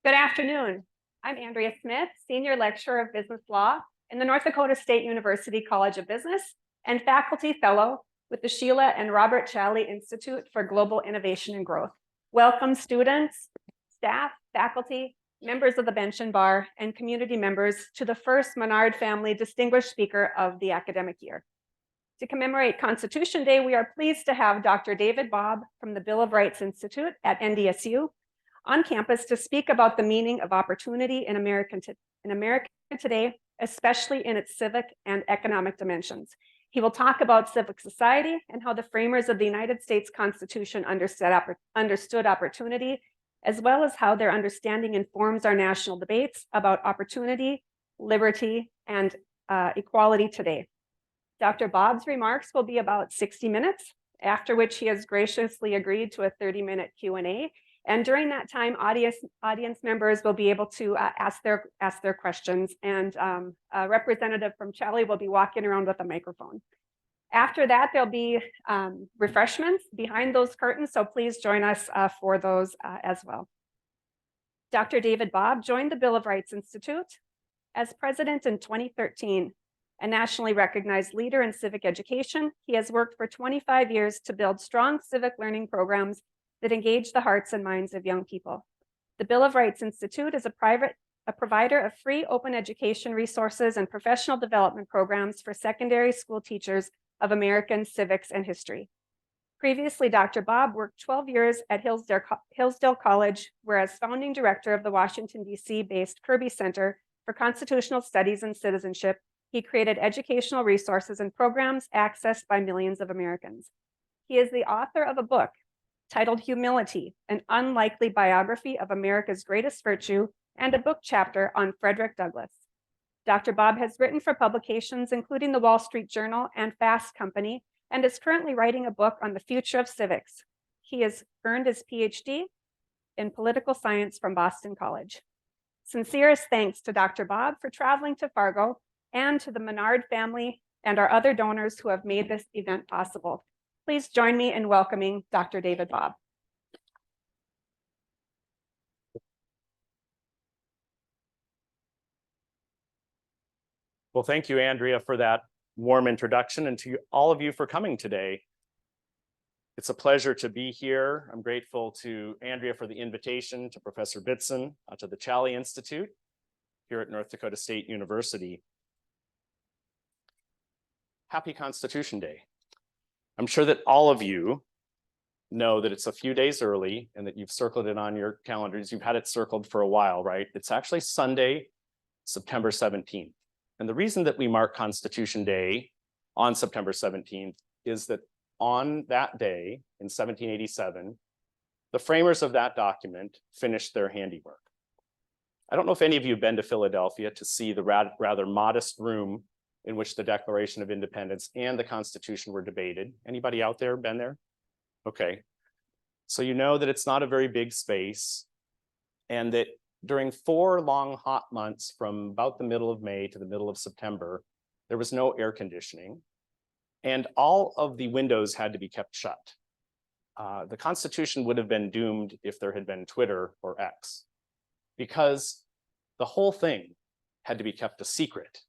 Good afternoon. I'm Andrea Smith, Senior Lecturer of Business Law in the North Dakota State University College of Business and Faculty Fellow with the Sheila and Robert Challey Institute for Global Innovation and Growth. Welcome students, staff, faculty, members of the bench and bar, and community members to the first Menard Family Distinguished Speaker of the academic year. To commemorate Constitution Day, we are pleased to have Dr. David Bobb from the Bill of Rights Institute at NDSU on campus to speak about the meaning of opportunity in America today, especially in its civic and economic dimensions. He will talk about civic society and how the framers of the United States Constitution understood opportunity, as well as how their understanding informs our national debates about opportunity, liberty, and equality today. Dr. Bobb's remarks will be about 60 minutes, after which he has graciously agreed to a 30-minute Q&A. And during that time, audience members will be able to ask their questions, and a representative from Challey will be walking around with a microphone. After that, there'll be refreshments behind those curtains, so please join us for those as well. Dr. David Bobb joined the Bill of Rights Institute as president in 2013. A nationally recognized leader in civic education, he has worked for 25 years to build strong civic learning programs that engage the hearts and minds of young people. The Bill of Rights Institute is a provider of free open education resources and professional development programs for secondary school teachers of American civics and history. Previously, Dr. Bobb worked 12 years at Hillsdale College, where as founding director of the Washington, D.C.-based Kirby Center for Constitutional Studies and Citizenship, he created educational resources and programs accessed by millions of Americans. He is the author of a book titled Humility, an unlikely biography of America's greatest virtue, and a book chapter on Frederick Douglass. Dr. Bobb has written for publications including the Wall Street Journal and Fast Company, and is currently writing a book on the future of civics. He has earned his PhD in political science from Boston College. Sincerest thanks to Dr. Bobb for traveling to Fargo, and to the Menard family and our other donors who have made this event possible. Please join me in welcoming Dr. David Bobb. Well, thank you, Andrea, for that warm introduction, and to all of you for coming today. It's a pleasure to be here. I'm grateful to Andrea for the invitation, to Professor Bitson, to the Challey Institute here at North Dakota State University. Happy Constitution Day. I'm sure that all of you know that it's a few days early and that you've circled it on your calendars. You've had it circled for a while, right? It's actually Sunday, September 17th. And the reason that we mark Constitution Day on September 17th is that on that day in 1787, the framers of that document finished their handiwork. I don't know if any of you have been to Philadelphia to see the rather modest room in which the Declaration of Independence and the Constitution were debated. Anybody out there been there? Okay. So you know that it's not a very big space, and that during 4 long hot months from about the middle of May to the middle of September, there was no air conditioning, and all of the windows had to be kept shut. The Constitution would have been doomed if there had been Twitter or X, because the whole thing had to be kept a secret.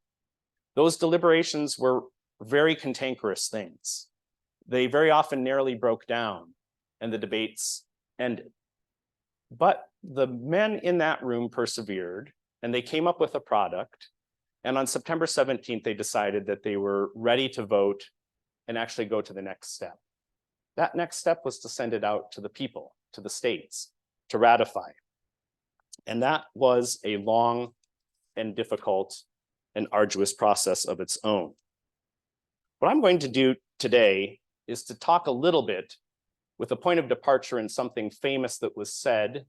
Those deliberations were very cantankerous things. They very often narrowly broke down and the debates ended. But the men in that room persevered, and they came up with a product. And on September 17th, they decided that they were ready to vote and actually go to the next step. That next step was to send it out to the people, to the states, to ratify. And that was a long and difficult an arduous process of its own. What I'm going to do today is to talk a little bit with a point of departure in something famous that was said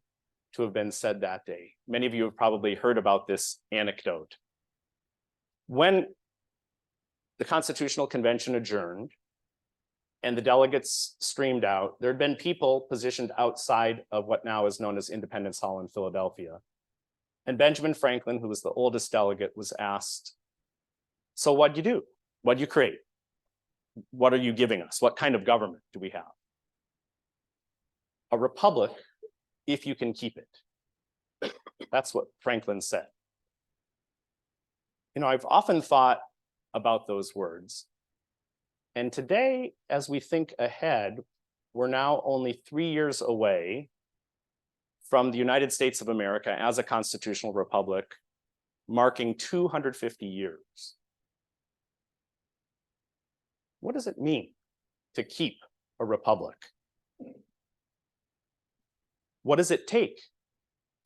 to have been said that day. Many of you have probably heard about this anecdote. When the Constitutional Convention adjourned and the delegates streamed out, there had been people positioned outside of what now is known as Independence Hall in Philadelphia. And Benjamin Franklin, who was the oldest delegate, was asked, so what'd you do? What'd you create? What are you giving us? What kind of government do we have? A republic, if you can keep it. That's what Franklin said. You know, I've often thought about those words. And today, as we think ahead, we're now only 3 years away from the United States of America as a constitutional republic, marking 250 years. What does it mean to keep a republic? What does it take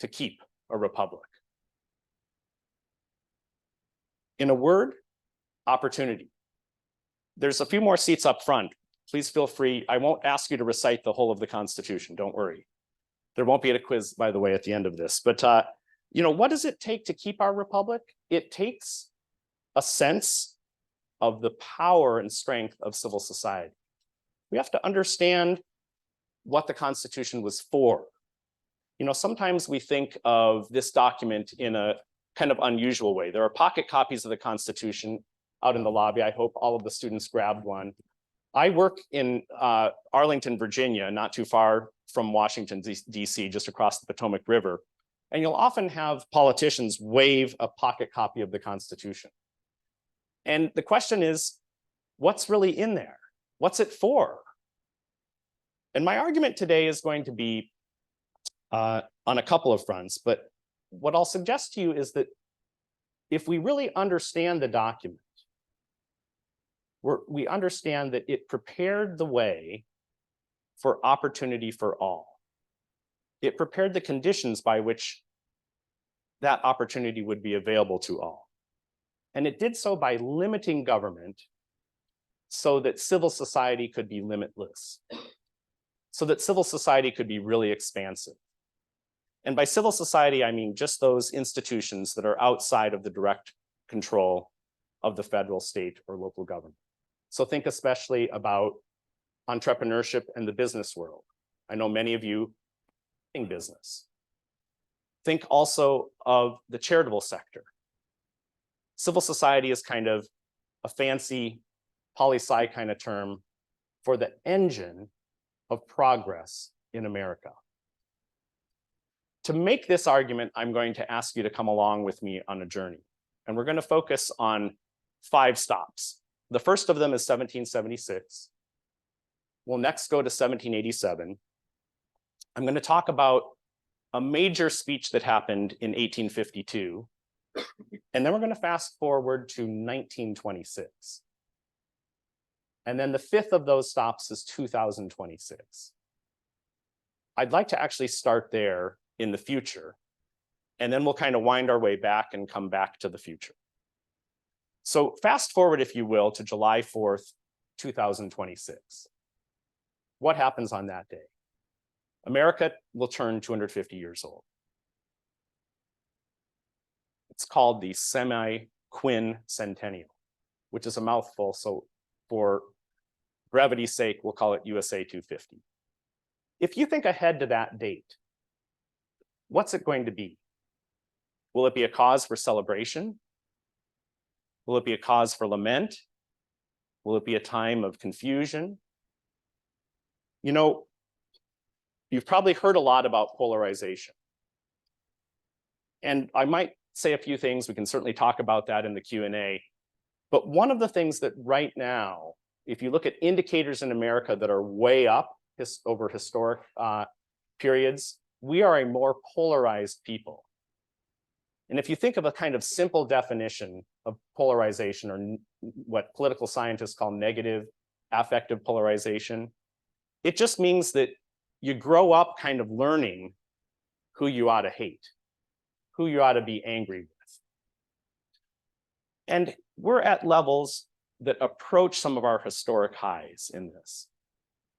to keep a republic? In a word, opportunity. There's a few more seats up front. Please feel free. I won't ask you to recite the whole of the Constitution, don't worry. There won't be a quiz, by the way, at the end of this. But you know, what does it take to keep our republic? It takes a sense of the power and strength of civil society. We have to understand what the Constitution was for. You know, sometimes we think of this document in a kind of unusual way. There are pocket copies of the Constitution out in the lobby. I hope all of the students grabbed one. I work in Arlington, Virginia, not too far from Washington, D.C., just across the Potomac River. And you'll often have politicians wave a pocket copy of the Constitution. And the question is, what's really in there? What's it for? And my argument today is going to be on a couple of fronts, but what I'll suggest to you is that if we really understand the document, we understand that it prepared the way for opportunity for all. It prepared the conditions by which that opportunity would be available to all. And it did so by limiting government so that civil society could be limitless, so that civil society could be really expansive. And by civil society, I mean just those institutions that are outside of the direct control of the federal, state, or local government. So think especially about entrepreneurship and the business world. I know many of you in business. Think also of the charitable sector. Civil society is kind of a fancy poli-sci kind of term for the engine of progress in America. To make this argument, I'm going to ask you to come along with me on a journey. And we're going to focus on 5 stops. The first of them is 1776. We'll next go to 1787. I'm going to talk about a major speech that happened in 1852. And then we're going to fast forward to 1926. And then the 5th of those stops is 2026. I'd like to actually start there in the future, and then we'll kind of wind our way back and come back to the future. So fast forward, if you will, to July 4th, 2026. What happens on that day? America will turn 250 years old. It's called the semi-quincentennial, which is a mouthful, so for brevity's sake, we'll call it USA 250. If you think ahead to that date, what's it going to be? Will it be a cause for celebration? Will it be a cause for lament? Will it be a time of confusion? You know, you've probably heard a lot about polarization. And I might say a few things. We can certainly talk about that in the Q&A. But one of the things that right now, if you look at indicators in America that are way up over historic periods, we are a more polarized people. And if you think of a kind of simple definition of polarization, or what political scientists call negative affective polarization, it just means that you grow up kind of learning who you ought to hate, who you ought to be angry with. And we're at levels that approach some of our historic highs in this.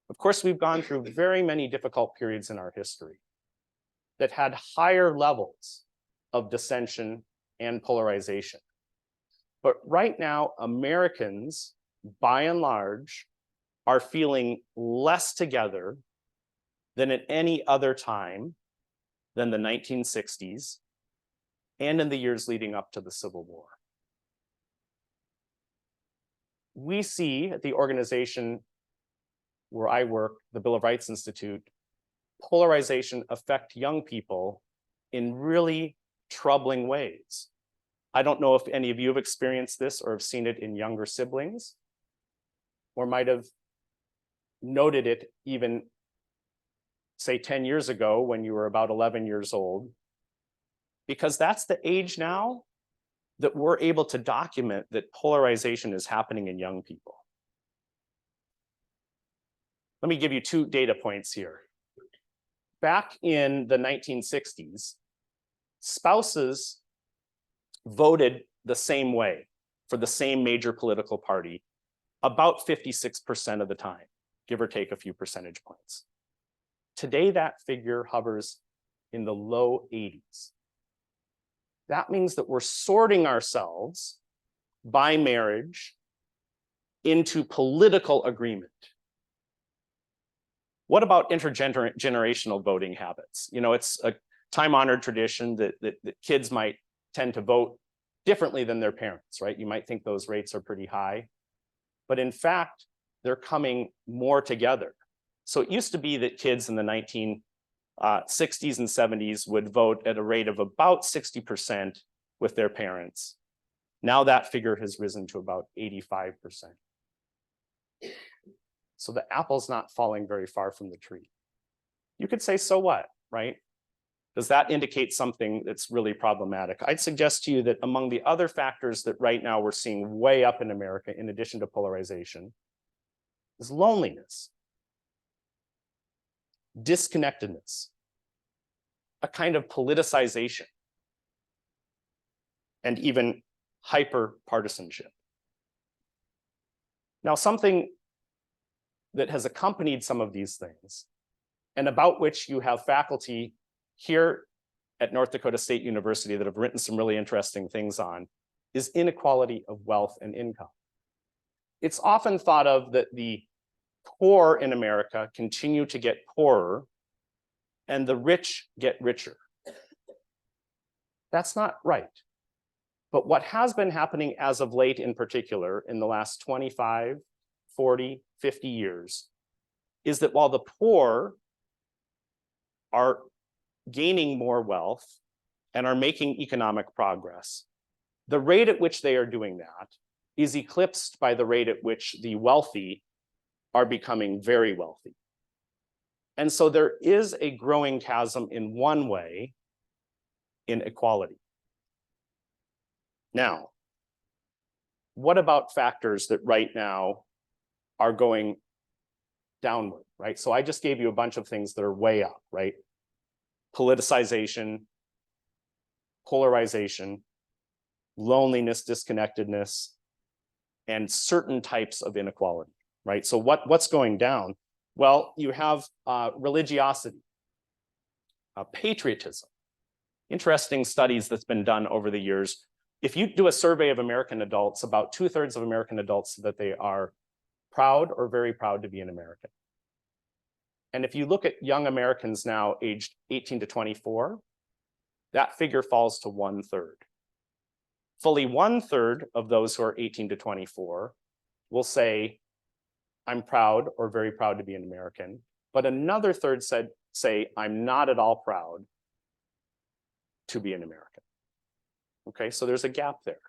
Of course, we've gone through very many difficult periods in our history that had higher levels of dissension and polarization. But right now, Americans, by and large, are feeling less together than at any other time than the 1960s and in the years leading up to the Civil War. We see at the organization where I work, the Bill of Rights Institute, polarization affect young people in really troubling ways. I don't know if any of you have experienced this or have seen it in younger siblings, or might have noted it even, say, 10 years ago when you were about 11 years old, because that's the age now that we're able to document that polarization is happening in young people. Let me give you 2 data points here. Back in the 1960s, spouses voted the same way for the same major political party about 56% of the time, give or take a few percentage points. Today, that figure hovers in the low 80s. That means that we're sorting ourselves by marriage into political agreement. What about intergenerational voting habits? You know, it's a time-honored tradition that kids might tend to vote differently than their parents, right? You might think those rates are pretty high, but in fact, they're coming more together. So it used to be that kids in the 1960s and 70s would vote at a rate of about 60% with their parents. Now that figure has risen to about 85%. So the apple's not falling very far from the tree. You could say, so what, right? Does that indicate something that's really problematic? I'd suggest to you that among the other factors that right now we're seeing way up in America, in addition to polarization, is loneliness, disconnectedness, a kind of politicization, and even hyper-partisanship. Now, something that has accompanied some of these things, and about which you have faculty here at North Dakota State University that have written some really interesting things on, is inequality of wealth and income. It's often thought of that the poor in America continue to get poorer and the rich get richer. That's not right. But what has been happening as of late, in particular, in the last 25, 40, 50 years, is that while the poor are gaining more wealth and are making economic progress, the rate at which they are doing that is eclipsed by the rate at which the wealthy are becoming very wealthy. And so there is a growing chasm in one way in equality. Now, what about factors that right now are going downward, right? So I just gave you a bunch of things that are way up, right? Politicization, polarization, loneliness, disconnectedness, and certain types of inequality, right? So what's going down? Well, you have religiosity, patriotism. Interesting studies that's been done over the years. If you do a survey of American adults, about 2/3 of American adults say that they are proud or very proud to be an American. And if you look at young Americans now aged 18 to 24, that figure falls to 1/3. Fully 1/3 of those who are 18 to 24 will say, I'm proud or very proud to be an American. But another third say, I'm not at all proud to be an American. Okay, so there's a gap there.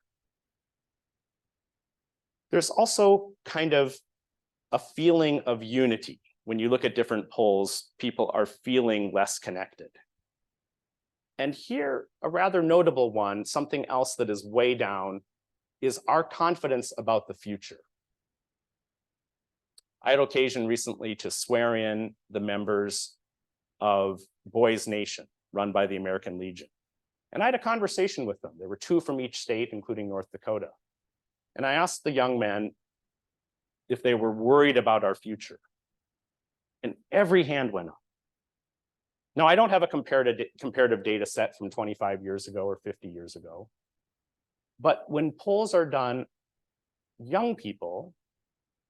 There's also kind of a feeling of unity. When you look at different polls, people are feeling less connected. And here, a rather notable one, something else that is way down, is our confidence about the future. I had occasion recently to swear in the members of Boys Nation, run by the American Legion. And I had a conversation with them. There were 2 from each state, including North Dakota. And I asked the young men if they were worried about our future. And every hand went up. Now, I don't have a comparative data set from 25 years ago or 50 years ago. But when polls are done, young people,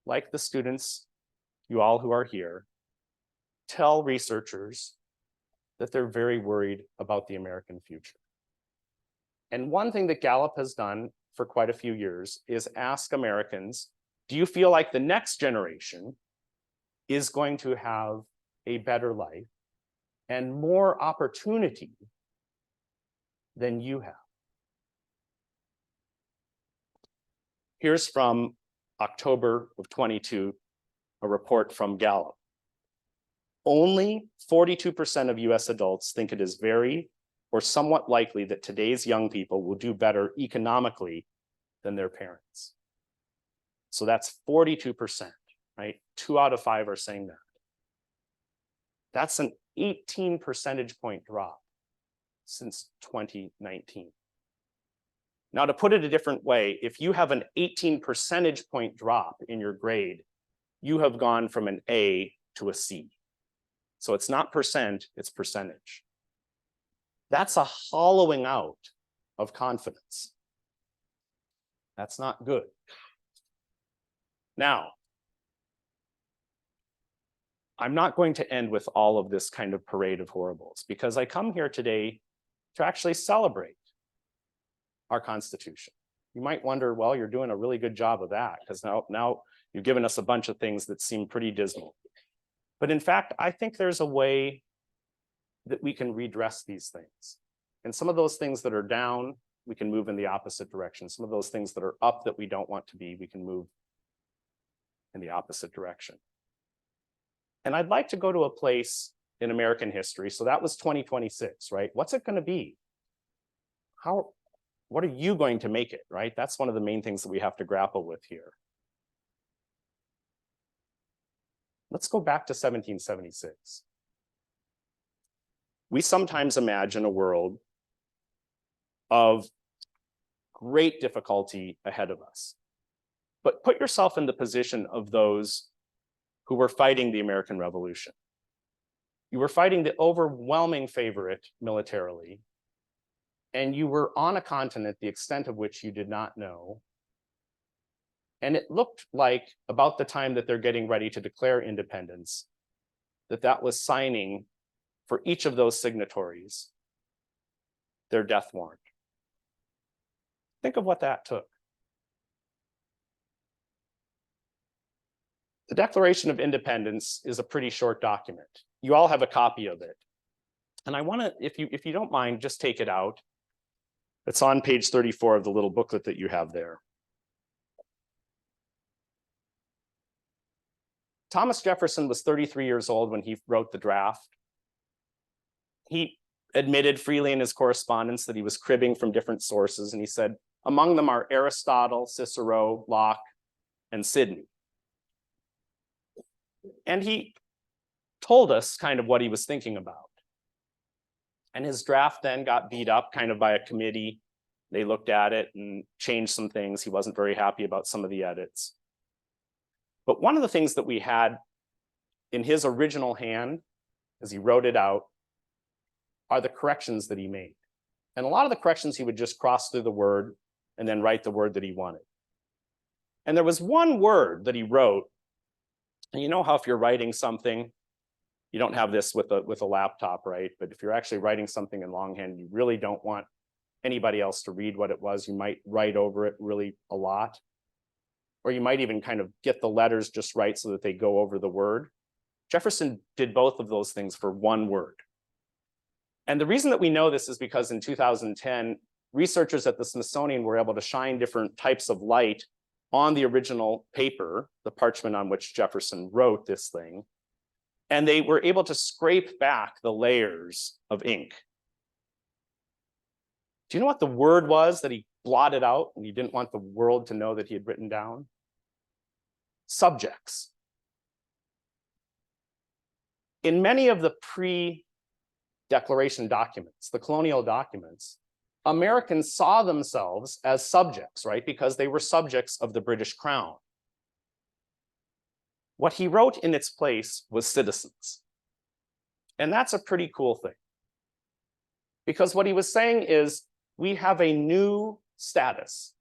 like the students, you all who are here, tell researchers that they're very worried about the American future. And one thing that Gallup has done for quite a few years is ask Americans, do you feel like the next generation is going to have a better life and more opportunity than you have. Here's from October of 22, a report from Gallup. Only 42% of US adults think it is very or somewhat likely that today's young people will do better economically than their parents. So that's 42%, right? 2 out of 5 are saying that. That's an 18 percentage point drop since 2019. Now, to put it a different way, if you have an 18 percentage point drop in your grade, you have gone from an A to a C. So it's not percent, it's percentage. That's a hollowing out of confidence. That's not good. Now, I'm not going to end with all of this kind of parade of horribles, because I come here today to actually celebrate our Constitution. You might wonder, well, you're doing a really good job of that, because now you've given us a bunch of things that seem pretty dismal. But in fact, I think there's a way that we can redress these things. And some of those things that are down, we can move in the opposite direction. Some of those things that are up that we don't want to be, we can move in the opposite direction. And I'd like to go to a place in American history. So that was 2026, right? What's it going to be? What are you going to make it, right? That's one of the main things that we have to grapple with here. Let's go back to 1776. We sometimes imagine a world of great difficulty ahead of us. But put yourself in the position of those who were fighting the American Revolution. You were fighting the overwhelming favorite militarily, and you were on a continent the extent of which you did not know. And it looked like about the time that they're getting ready to declare independence, that was signing for each of those signatories their death warrant. Think of what that took. The Declaration of Independence is a pretty short document. You all have a copy of it. And I want to, if you don't mind, just take it out. It's on page 34 of the little booklet that you have there. Thomas Jefferson was 33 years old when he wrote the draft. He admitted freely in his correspondence that he was cribbing from different sources, and he said, among them are Aristotle, Cicero, Locke, and Sidney. And he told us kind of what he was thinking about. And his draft then got beat up kind of by a committee. They looked at it and changed some things. He wasn't very happy about some of the edits. But one of the things that we had in his original hand, as he wrote it out, are the corrections that he made. And a lot of the corrections he would just cross through the word and then write the word that he wanted. And there was one word that he wrote, and you know how if you're writing something, you don't have this with a laptop, right? But if you're actually writing something in longhand, you really don't want anybody else to read what it was. You might write over it really a lot. Or you might even kind of get the letters just right so that they go over the word. Jefferson did both of those things for one word. And the reason that we know this is because in 2010, researchers at the Smithsonian were able to shine different types of light on the original paper, the parchment on which Jefferson wrote this thing, and they were able to scrape back the layers of ink. Do you know what the word was that he blotted out and he didn't want the world to know that he had written down? Subjects. In many of the pre-declaration documents, the colonial documents, Americans saw themselves as subjects, right? Because they were subjects of the British Crown. What he wrote in its place was citizens. And that's a pretty cool thing. Because what he was saying is, we have a new status.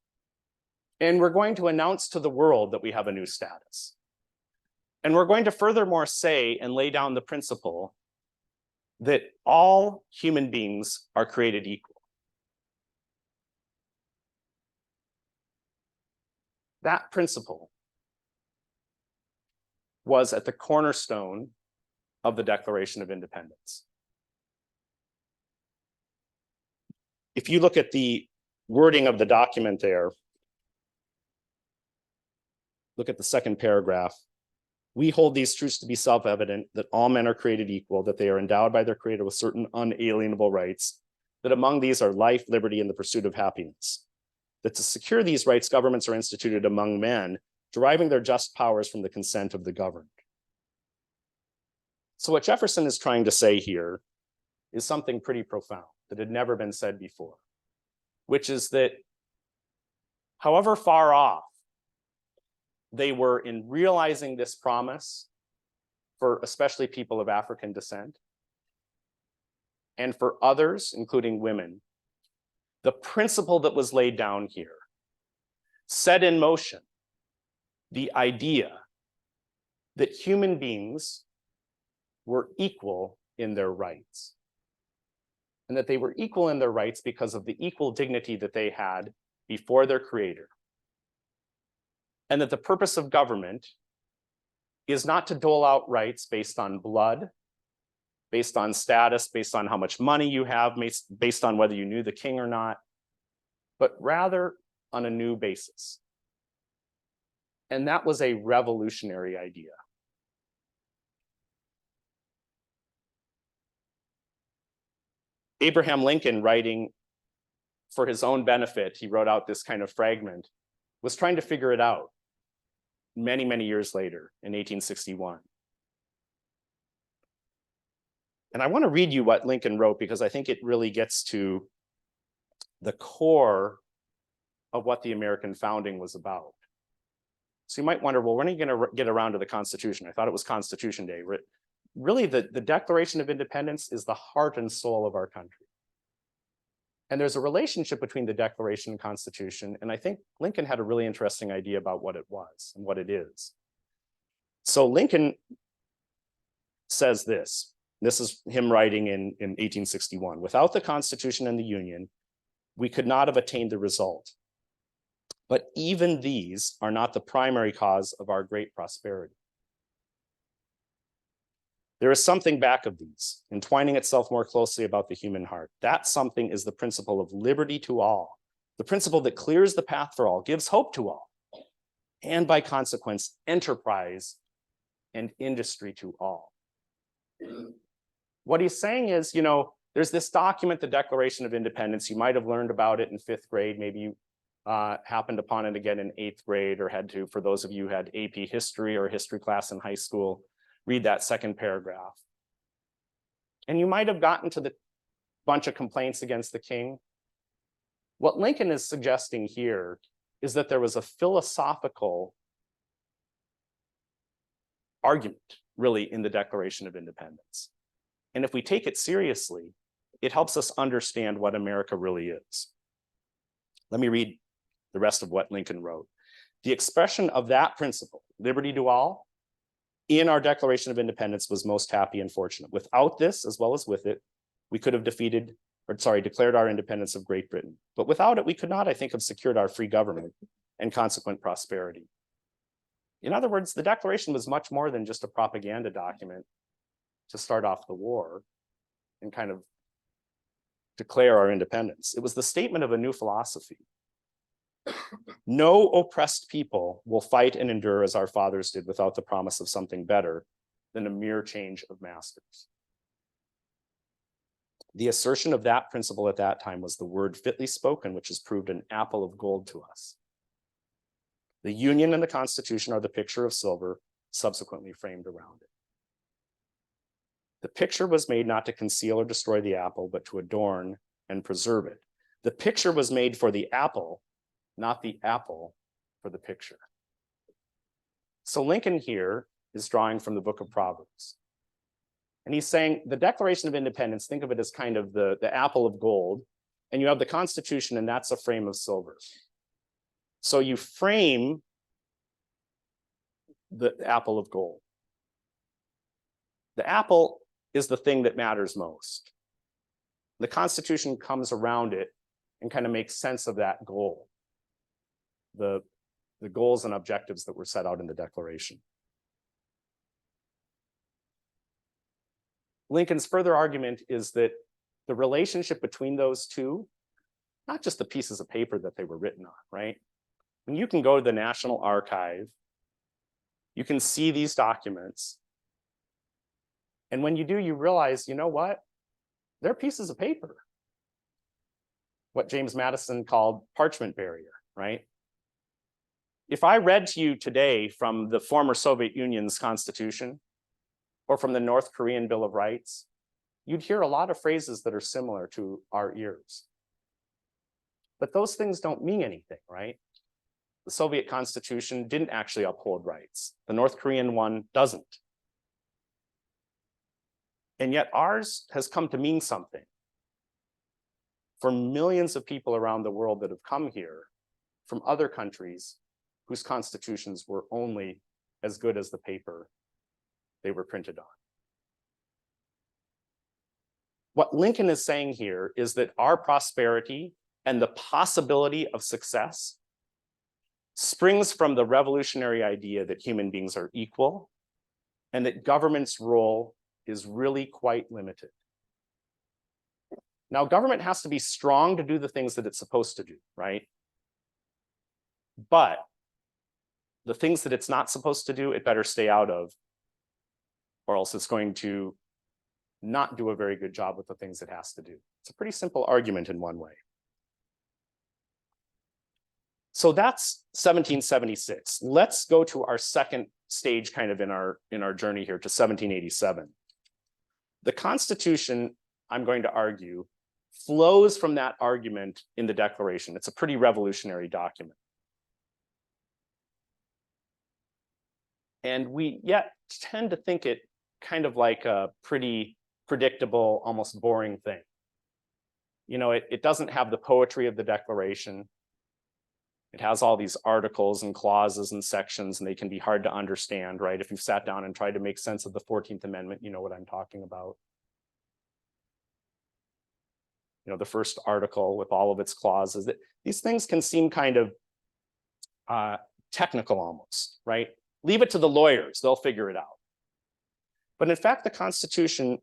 And we're going to announce to the world that we have a new status. And we're going to furthermore say and lay down the principle that all human beings are created equal. That principle was at the cornerstone of the Declaration of Independence. if you look at the wording of the document there, look at the second paragraph. We hold these truths to be self-evident, that all men are created equal, that they are endowed by their creator with certain unalienable rights, that among these are life, liberty, and the pursuit of happiness. That to secure these rights, governments are instituted among men, deriving their just powers from the consent of the governed. So what Jefferson is trying to say here is something pretty profound that had never been said before, which is that however far off they were in realizing this promise for especially people of African descent, and for others, including women, the principle that was laid down here set in motion the idea that human beings were equal in their rights, and that they were equal in their rights because of the equal dignity that they had before their creator. And that the purpose of government is not to dole out rights based on blood, based on status, based on how much money you have, based on whether you knew the king or not, but rather on a new basis. And that was a revolutionary idea. Abraham Lincoln, writing for his own benefit, he wrote out this kind of fragment, was trying to figure it out many, many years later in 1861. And I want to read you what Lincoln wrote because I think it really gets to the core of what the American founding was about. So you might wonder, well, when are you going to get around to the Constitution? I thought it was Constitution Day. Really, the Declaration of Independence is the heart and soul of our country. And there's a relationship between the Declaration and Constitution, and I think Lincoln had a really interesting idea about what it was and what it is. So Lincoln says this is him writing in 1861, without the Constitution and the Union, we could not have attained the result. But even these are not the primary cause of our great prosperity. There is something back of these, entwining itself more closely about the human heart. That something is the principle of liberty to all, the principle that clears the path for all, gives hope to all, and by consequence, enterprise and industry to all. What he's saying is, there's this document, the Declaration of Independence. You might have learned about it in 5th grade. Maybe you happened upon it again in 8th grade, or had to, for those of you who had AP history or history class in high school, read that second paragraph. And you might have gotten to the bunch of complaints against the king. What Lincoln is suggesting here is that there was a philosophical argument, really, in the Declaration of Independence. And if we take it seriously, it helps us understand what America really is. Let me read the rest of what Lincoln wrote. The expression of that principle, liberty to all, in our Declaration of Independence was most happy and fortunate. Without this, as well as with it, we could have declared our independence of Great Britain. But without it, we could not, I think, have secured our free government and consequent prosperity. In other words, the Declaration was much more than just a propaganda document to start off the war and kind of declare our independence. It was the statement of a new philosophy. No oppressed people will fight and endure as our fathers did without the promise of something better than a mere change of masters. The assertion of that principle at that time was the word fitly spoken, which has proved an apple of gold to us. The Union and the Constitution are the picture of silver subsequently framed around it. The picture was made not to conceal or destroy the apple, but to adorn and preserve it. The picture was made for the apple, not the apple for the picture. So Lincoln here is drawing from the book of Proverbs. And he's saying the Declaration of Independence, think of it as kind of the apple of gold, and you have the Constitution, and that's a frame of silver. So you frame the apple of gold. The apple is the thing that matters most. The Constitution comes around it and kind of makes sense of that goal, the goals and objectives that were set out in the Declaration. Lincoln's further argument is that the relationship between those two not just the pieces of paper that they were written on, right? When you can go to the National Archive, you can see these documents. And when you do, you realize, you know what? They're pieces of paper. What James Madison called parchment barrier, right? If I read to you today from the former Soviet Union's constitution or from the North Korean Bill of Rights, you'd hear a lot of phrases that are similar to our ears. But those things don't mean anything, right? The Soviet constitution didn't actually uphold rights. The North Korean one doesn't. And yet ours has come to mean something. For millions of people around the world that have come here from other countries whose constitutions were only as good as the paper they were printed on. What Lincoln is saying here is that our prosperity and the possibility of success springs from the revolutionary idea that human beings are equal and that government's role is really quite limited. Now, government has to be strong to do the things that it's supposed to do, right? But the things that it's not supposed to do, it better stay out of, or else it's going to not do a very good job with the things it has to do. It's a pretty simple argument in one way. So that's 1776. Let's go to our second stage kind of in our journey here to 1787. The Constitution, I'm going to argue, flows from that argument in the Declaration. It's a pretty revolutionary document. And we yet tend to think it kind of like a pretty predictable, almost boring thing. You know, it doesn't have the poetry of the Declaration. It has all these articles and clauses and sections, and they can be hard to understand, right? If you've sat down and tried to make sense of the 14th Amendment, you know what I'm talking about. You know, the first article with all of its clauses. These things can seem kind of technical almost, right? Leave it to the lawyers, they'll figure it out. But in fact, the Constitution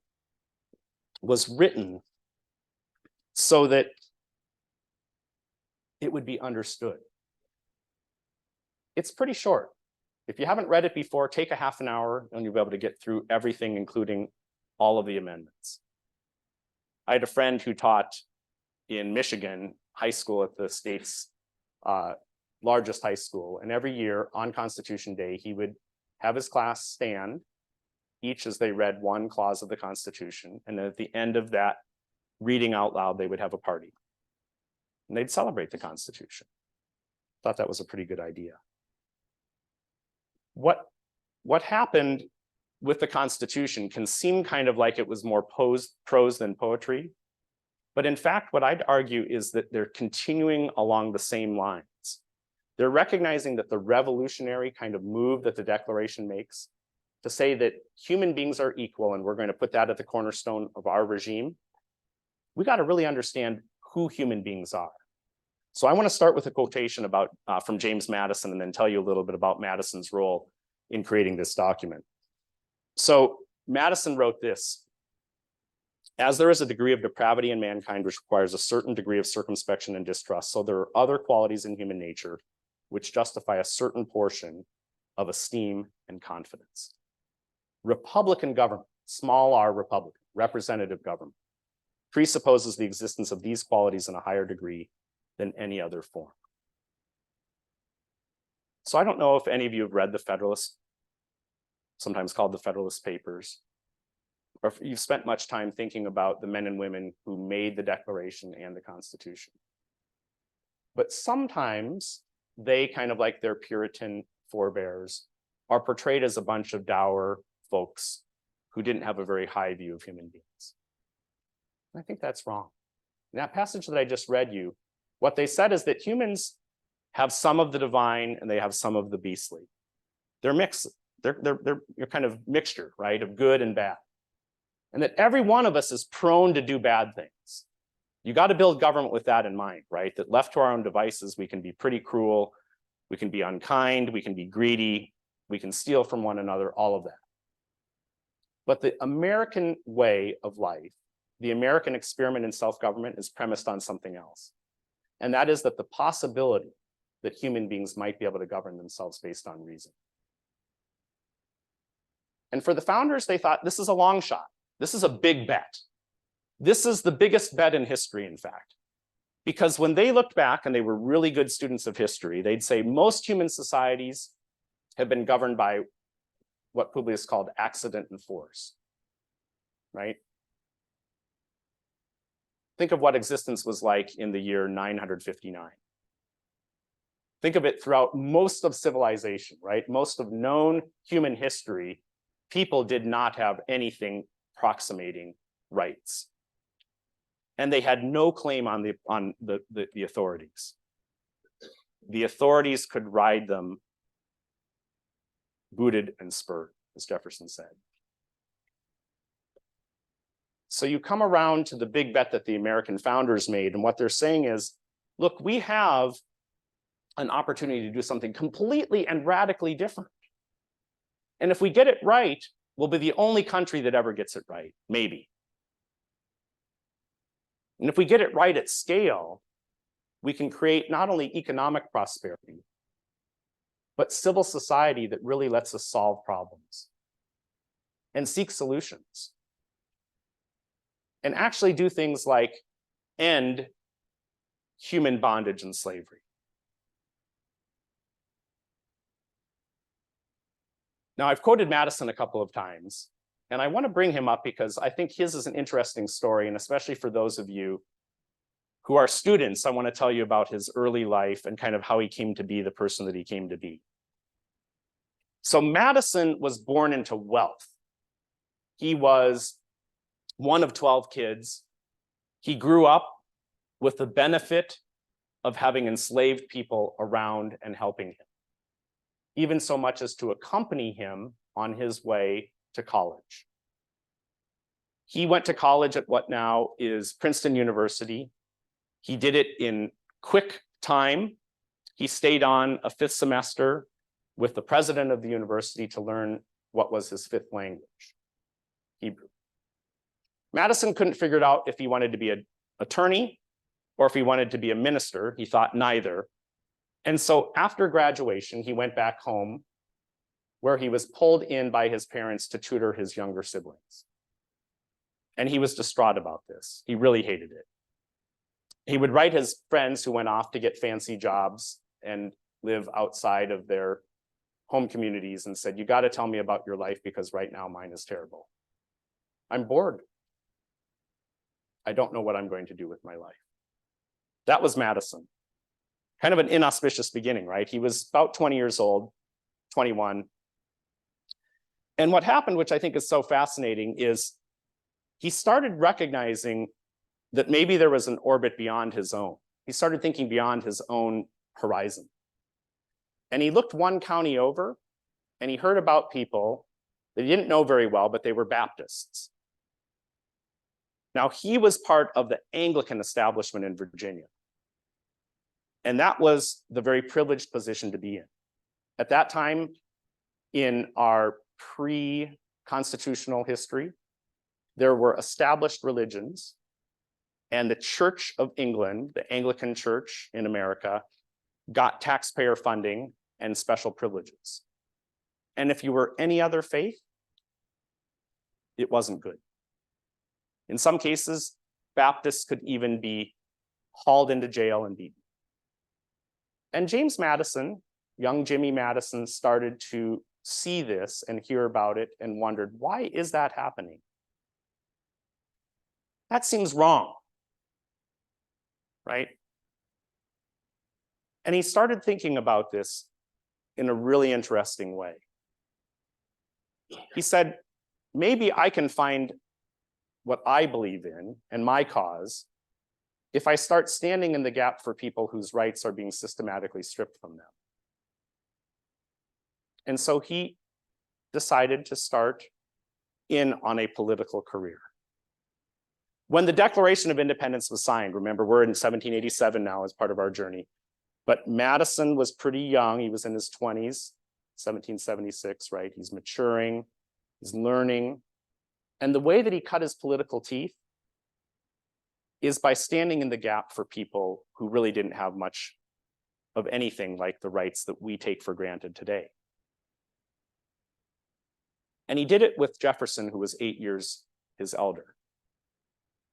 was written so that it would be understood. It's pretty short. If you haven't read it before, take a half an hour and you'll be able to get through everything, including all of the amendments. I had a friend who taught in Michigan high school at the state's largest high school. And every year on Constitution Day, he would have his class stand, each as they read one clause of the Constitution. And at the end of that reading out loud, they would have a party. And they'd celebrate the Constitution. Thought that was a pretty good idea. What happened with the Constitution can seem kind of like it was more prose than poetry. But in fact, what I'd argue is that they're continuing along the same lines. They're recognizing that the revolutionary kind of move that the Declaration makes to say that human beings are equal and we're going to put that at the cornerstone of our regime, we got to really understand who human beings are. So I want to start with a quotation about from James Madison and then tell you a little bit about Madison's role in creating this document. So Madison wrote this: "As there is a degree of depravity in mankind which requires a certain degree of circumspection and distrust, so there are other qualities in human nature which justify a certain portion of esteem and confidence. Republican government, small r Republican, representative government, presupposes the existence of these qualities in a higher degree than any other form." So I don't know if any of you have read the Federalist, sometimes called the Federalist Papers, or if you've spent much time thinking about the men and women who made the Declaration and the Constitution. But sometimes they, kind of like their Puritan forebears, are portrayed as a bunch of dour folks who didn't have a very high view of human beings. And I think that's wrong. In that passage that I just read you, what they said is that humans have some of the divine and they have some of the beastly. They're mixed. They're kind of mixture, right, of good and bad. And that every one of us is prone to do bad things. You got to build government with that in mind, right? That left to our own devices, we can be pretty cruel, we can be unkind, we can be greedy, we can steal from one another, all of that. But the American way of life, the American experiment in self-government, is premised on something else. And that is that the possibility that human beings might be able to govern themselves based on reason. And for the founders, they thought this is a long shot. This is a big bet. This is the biggest bet in history, in fact. Because when they looked back, and they were really good students of history, they'd say most human societies have been governed by what Publius called accident and force, right? Think of what existence was like in the year 959. Think of it throughout most of civilization, right? Most of known human history, people did not have anything approximating rights. And they had no claim on the authorities. The authorities could ride them booted and spurred, as Jefferson said. So you come around to the big bet that the American founders made, and what they're saying is, look, we have an opportunity to do something completely and radically different. And if we get it right, we'll be the only country that ever gets it right, maybe. And if we get it right at scale, we can create not only economic prosperity, but civil society that really lets us solve problems and seek solutions. And actually do things like end human bondage and slavery. Now, I've quoted Madison a couple of times, and I want to bring him up because I think his is an interesting story, and especially for those of you who are students, I want to tell you about his early life and kind of how he came to be the person that he came to be. So Madison was born into wealth. He was one of 12 kids. He grew up with the benefit of having enslaved people around and helping him, even so much as to accompany him on his way to college. He went to college at what now is Princeton University. He did it in quick time. He stayed on a 5th semester with the president of the university to learn what was his 5th language, Hebrew. Madison couldn't figure it out if he wanted to be an attorney or if he wanted to be a minister. He thought neither. And so after graduation, he went back home where he was pulled in by his parents to tutor his younger siblings. And he was distraught about this. He really hated it. He would write his friends who went off to get fancy jobs and live outside of their home communities and said, you got to tell me about your life because right now mine is terrible. I'm bored. I don't know what I'm going to do with my life. That was Madison. Kind of an inauspicious beginning, right? He was about 20 years old, 21. And what happened, which I think is so fascinating, is he started recognizing that maybe there was an orbit beyond his own. He started thinking beyond his own horizon. And he looked one county over and he heard about people that he didn't know very well, but they were Baptists. Now, he was part of the Anglican establishment in Virginia. And that was the very privileged position to be in. At that time, in our pre-constitutional history, there were established religions, and the Church of England, the Anglican Church in America, got taxpayer funding and special privileges. And if you were any other faith, it wasn't good. In some cases, Baptists could even be hauled into jail and beaten. And James Madison, young Jimmy Madison, started to see this and hear about it and wondered, why is that happening? That seems wrong, right? And he started thinking about this in a really interesting way. He said, maybe I can find what I believe in and my cause if I start standing in the gap for people whose rights are being systematically stripped from them. And so he decided to start in on a political career. When the Declaration of Independence was signed, remember, we're in 1787 now as part of our journey, but Madison was pretty young. He was in his 20s, 1776, right? He's maturing, he's learning. And the way that he cut his political teeth is by standing in the gap for people who really didn't have much of anything like the rights that we take for granted today. And he did it with Jefferson, who was 8 years his elder.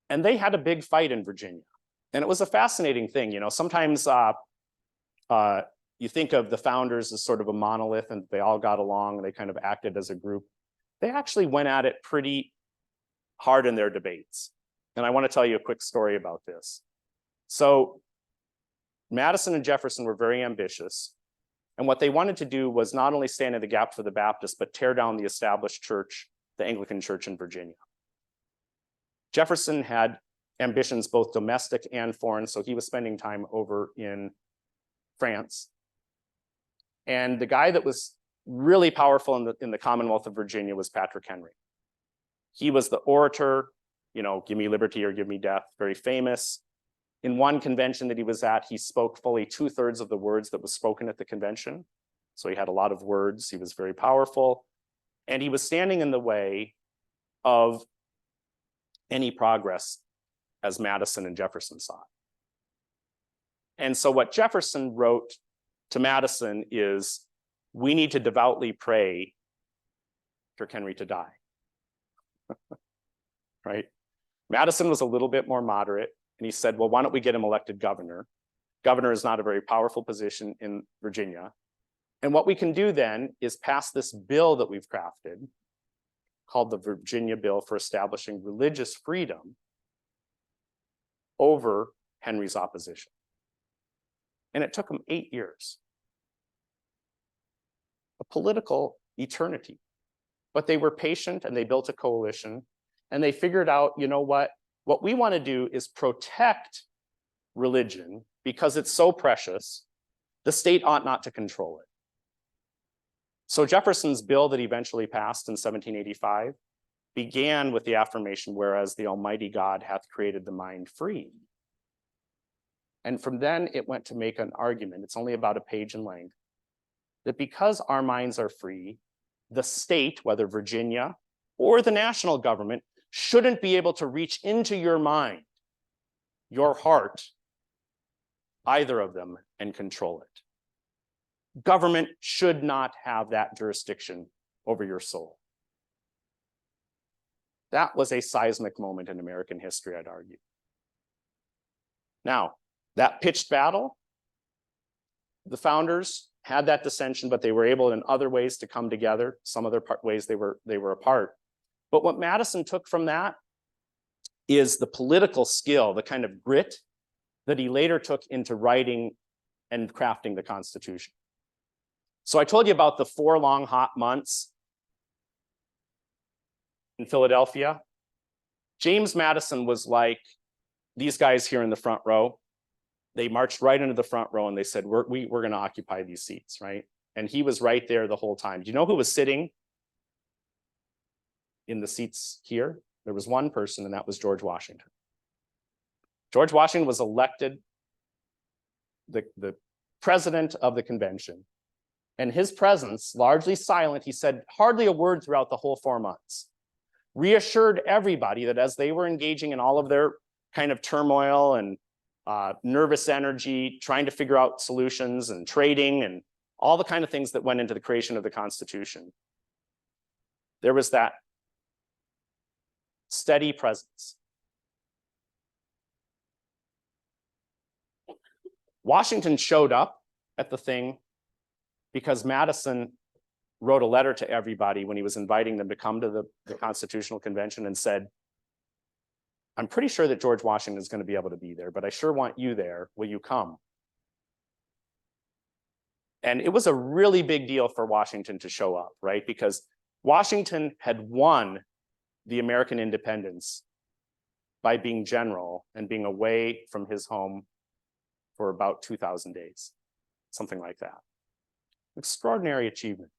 And they had a big fight in Virginia. And it was a fascinating thing. You know, sometimes you think of the founders as sort of a monolith and they all got along and they kind of acted as a group. They actually went at it pretty hard in their debates. And I want to tell you a quick story about this. So Madison and Jefferson were very ambitious. And what they wanted to do was not only stand in the gap for the Baptists, but tear down the established church, the Anglican Church in Virginia. Jefferson had ambitions both domestic and foreign, so he was spending time over in France. And the guy that was really powerful in the Commonwealth of Virginia was Patrick Henry. He was the orator, you know, give me liberty or give me death, very famous. In one convention that he was at, he spoke fully 2/3 of the words that was spoken at the convention. So he had a lot of words, he was very powerful, and he was standing in the way of any progress as Madison and Jefferson saw it. And so what Jefferson wrote to Madison is, we need to devoutly pray for Henry to die. Right? Madison was a little bit more moderate, and he said, well, why don't we get him elected governor? Governor is not a very powerful position in Virginia. And what we can do then is pass this bill that we've crafted called the Virginia Bill for Establishing Religious Freedom over Henry's opposition. And it took him 8 years. A political eternity. But they were patient and they built a coalition and they figured out, you know what we want to do is protect religion because it's so precious. The state ought not to control it. So Jefferson's bill that eventually passed in 1785 began with the affirmation, whereas the Almighty God hath created the mind free. And from then it went to make an argument, it's only about a page in length, that because our minds are free, the state, whether Virginia or the national government, shouldn't be able to reach into your mind, your heart, either of them, and control it. Government should not have that jurisdiction over your soul. That was a seismic moment in American history, I'd argue. Now, that pitched battle, the founders had that dissension, but they were able in other ways to come together. Some other ways they were apart. But what Madison took from that is the political skill, the kind of grit that he later took into writing and crafting the Constitution. So I told you about the 4 long hot months in Philadelphia. James Madison was like these guys here in the front row. They marched right into the front row and they said, we're going to occupy these seats, right? And he was right there the whole time. Do you know who was sitting in the seats here? There was one person, and that was George Washington. George Washington was elected the president of the convention. And his presence, largely silent, he said hardly a word throughout the whole 4 months, reassured everybody that as they were engaging in all of their kind of turmoil and nervous energy, trying to figure out solutions and trading and all the kind of things that went into the creation of the Constitution, there was that steady presence. Washington showed up at the thing because Madison wrote a letter to everybody when he was inviting them to come to the Constitutional Convention and said, I'm pretty sure that George Washington is going to be able to be there, but I sure want you there. Will you come? And it was a really big deal for Washington to show up, right? Because Washington had won the American independence by being general and being away from his home for about 2,000 days, something like that. Extraordinary achievement.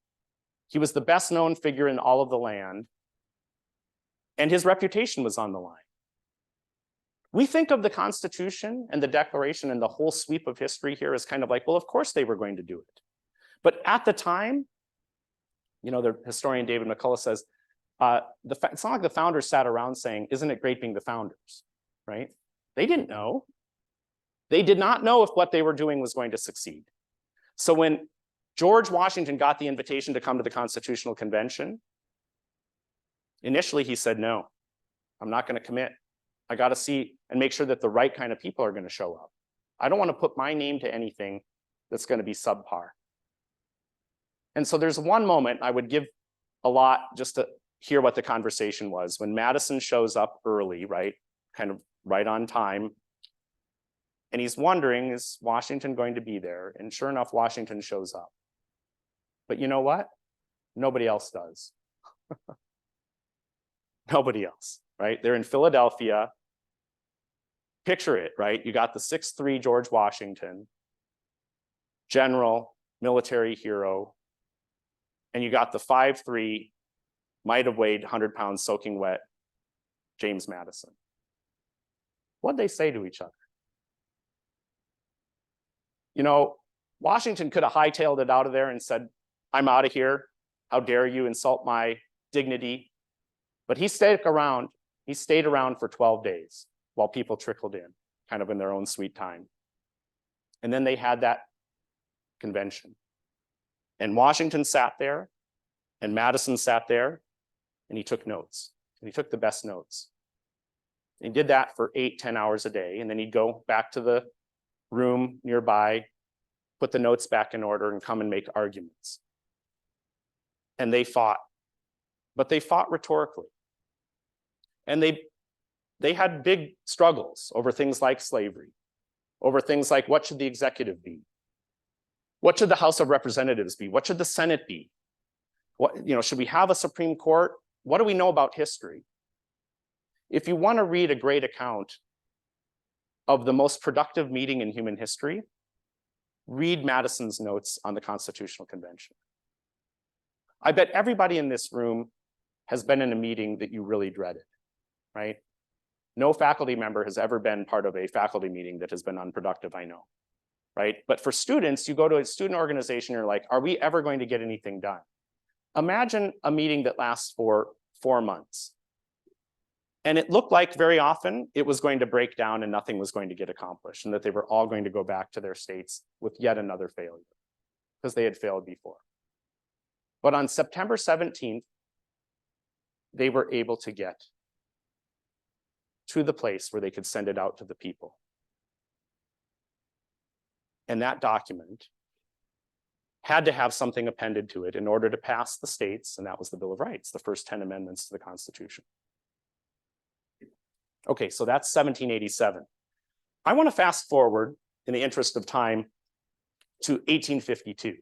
He was the best known figure in all of the land, and his reputation was on the line. We think of the Constitution and the Declaration and the whole sweep of history here as kind of like, well, of course they were going to do it. But at the time, you know, the historian David McCullough says, it's not like the founders sat around saying, isn't it great being the founders, right? They didn't know. They did not know if what they were doing was going to succeed. So when George Washington got the invitation to come to the Constitutional Convention, initially he said, no, I'm not going to commit. I got to see and make sure that the right kind of people are going to show up. I don't want to put my name to anything that's going to be subpar. And so there's one moment I would give a lot just to hear what the conversation was when Madison shows up early, right? Kind of right on time. And he's wondering, is Washington going to be there? And sure enough, Washington shows up. But you know what? Nobody else does. Nobody else, right? They're in Philadelphia. Picture it, right? You got the 6'3" George Washington, general, military hero, and you got the 5'3", might have weighed 100 pounds soaking wet, James Madison. What'd they say to each other? You know, Washington could have hightailed it out of there and said, I'm out of here. How dare you insult my dignity? But he stayed around. He stayed around for 12 days while people trickled in, kind of in their own sweet time. And then they had that convention. And Washington sat there, and Madison sat there, and he took notes. And he took the best notes. And he did that for 8-10 hours a day. And then he'd go back to the room nearby, put the notes back in order, and come and make arguments. And they fought, but they fought rhetorically. And they had big struggles over things like slavery, over things like what should the executive be? What should the House of Representatives be? What should the Senate be? What, you know, should we have a Supreme Court? What do we know about history? If you want to read a great account of the most productive meeting in human history, read Madison's notes on the Constitutional Convention. I bet everybody in this room has been in a meeting that you really dreaded, right? No faculty member has ever been part of a faculty meeting that has been unproductive, I know, right? But for students, you go to a student organization, you're like, are we ever going to get anything done? Imagine a meeting that lasts for 4 months. And it looked like very often it was going to break down and nothing was going to get accomplished, and that they were all going to go back to their states with yet another failure because they had failed before. But on September 17th, they were able to get to the place where they could send it out to the people. And that document had to have something appended to it in order to pass the states, and that was the Bill of Rights, the first 10 amendments to the Constitution. Okay, so that's 1787. I want to fast forward, in the interest of time, to 1852.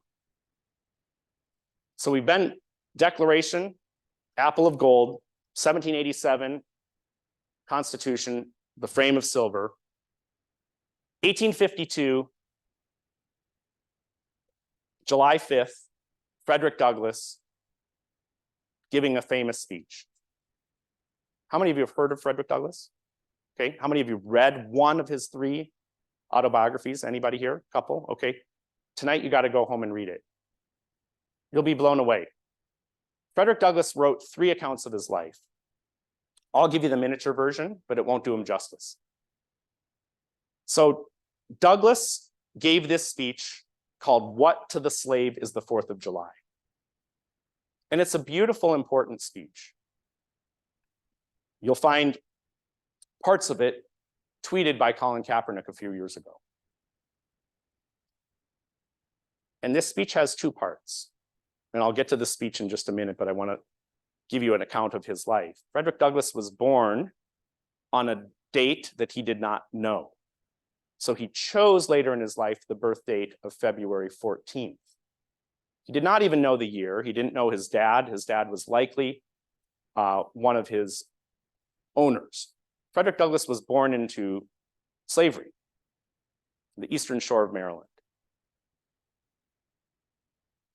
So we've been Declaration, Apple of Gold, 1787, Constitution, the frame of silver. 1852, July 5th, Frederick Douglass giving a famous speech. How many of you have heard of Frederick Douglass? Okay, how many of you read one of his 3 autobiographies? Anybody here? A couple? Okay. Tonight you got to go home and read it. You'll be blown away. Frederick Douglass wrote 3 accounts of his life. I'll give you the miniature version, but it won't do him justice. So Douglass gave this speech called "What to the Slave is the 4th of July?" And it's a beautiful, important speech. You'll find parts of it tweeted by Colin Kaepernick a few years ago. And this speech has 2 parts. And I'll get to the speech in just a minute, but I want to give you an account of his life. Frederick Douglass was born on a date that he did not know. So he chose later in his life the birth date of February 14th. He did not even know the year. He didn't know his dad. His dad was likely one of his owners. Frederick Douglass was born into slavery, the eastern shore of Maryland.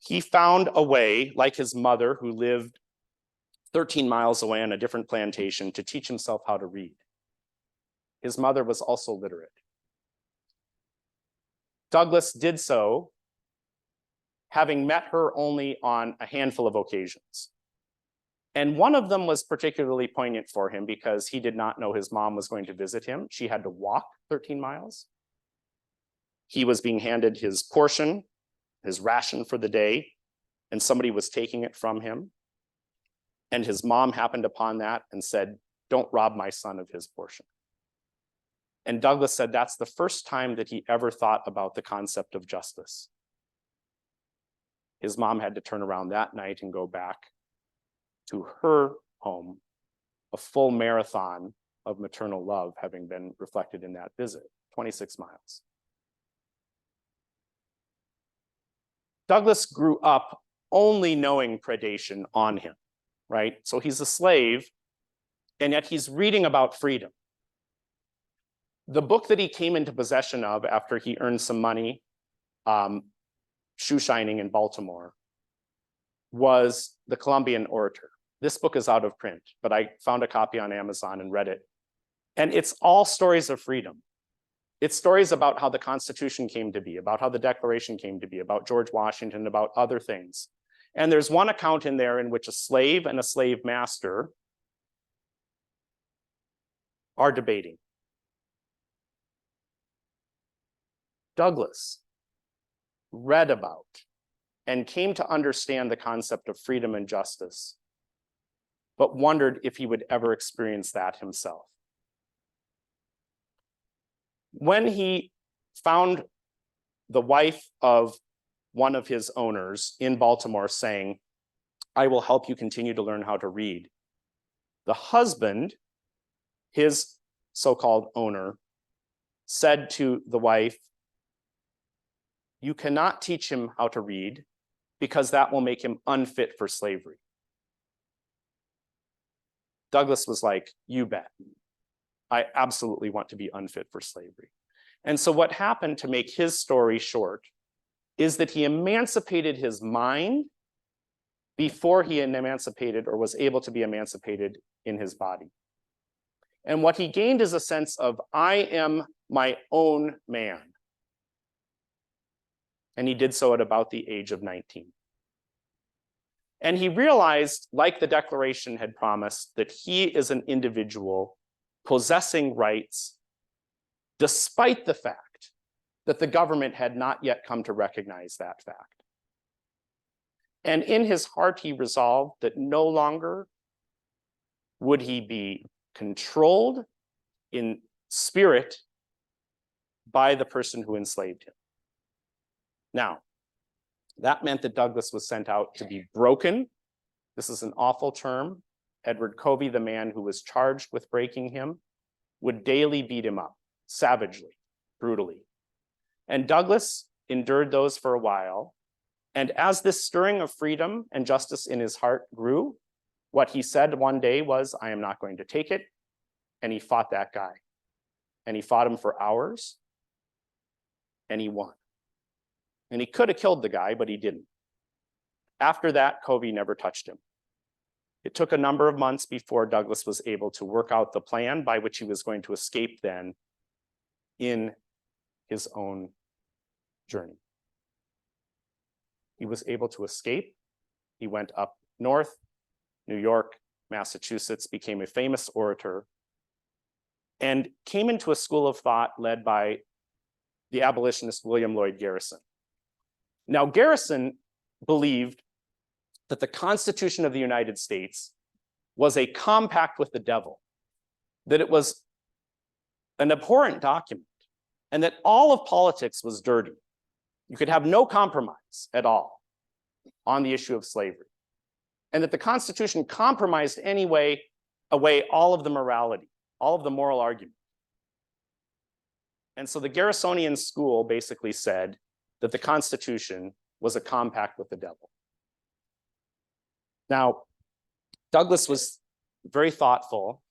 He found a way, like his mother, who lived 13 miles away on a different plantation, to teach himself how to read. His mother was also literate. Douglass did so, having met her only on a handful of occasions. And one of them was particularly poignant for him because he did not know his mom was going to visit him. She had to walk 13 miles. He was being handed his portion, his ration for the day, and somebody was taking it from him. And his mom happened upon that and said, "Don't rob my son of his portion." And Douglas said that's the first time that he ever thought about the concept of justice. His mom had to turn around that night and go back to her home, a full marathon of maternal love having been reflected in that visit, 26 miles. Douglas grew up only knowing predation on him, right? So he's a slave, and yet he's reading about freedom. The book that he came into possession of after he earned some money shoe shining in Baltimore was The Columbian Orator. This book is out of print, but I found a copy on Amazon and read it. And it's all stories of freedom. It's stories about how the Constitution came to be, about how the Declaration came to be, about George Washington, about other things. And there's one account in there in which a slave and a slave master are debating. Douglas read about and came to understand the concept of freedom and justice, but wondered if he would ever experience that himself. When he found the wife of one of his owners in Baltimore saying, "I will help you continue to learn how to read," the husband, his so-called owner, said to the wife, "You cannot teach him how to read because that will make him unfit for slavery." Douglas was like, "You bet. I absolutely want to be unfit for slavery." And so what happened, to make his story short, is that he emancipated his mind before he emancipated or was able to be emancipated in his body. And what he gained is a sense of, I am my own man. And he did so at about the age of 19. And he realized, like the Declaration had promised, that he is an individual possessing rights, despite the fact that the government had not yet come to recognize that fact. And in his heart, he resolved that no longer would he be controlled in spirit by the person who enslaved him. Now, that meant that Douglas was sent out to be broken. This is an awful term. Edward Covey, the man who was charged with breaking him, would daily beat him up, savagely, brutally. And Douglas endured those for a while. And as this stirring of freedom and justice in his heart grew, what he said one day was, "I am not going to take it." And he fought that guy. And he fought him for hours. And he won. And he could have killed the guy, but he didn't. After that, Covey never touched him. It took a number of months before Douglas was able to work out the plan by which he was going to escape then in his own journey. He was able to escape. He went up north, New York, Massachusetts, became a famous orator, and came into a school of thought led by the abolitionist William Lloyd Garrison. Now, Garrison believed that the Constitution of the United States was a compact with the devil, that it was an abhorrent document, and that all of politics was dirty. You could have no compromise at all on the issue of slavery, and that the Constitution compromised away all of the morality, all of the moral argument. And so the Garrisonian school basically said that the Constitution was a compact with the devil. Now, Douglas was very thoughtful,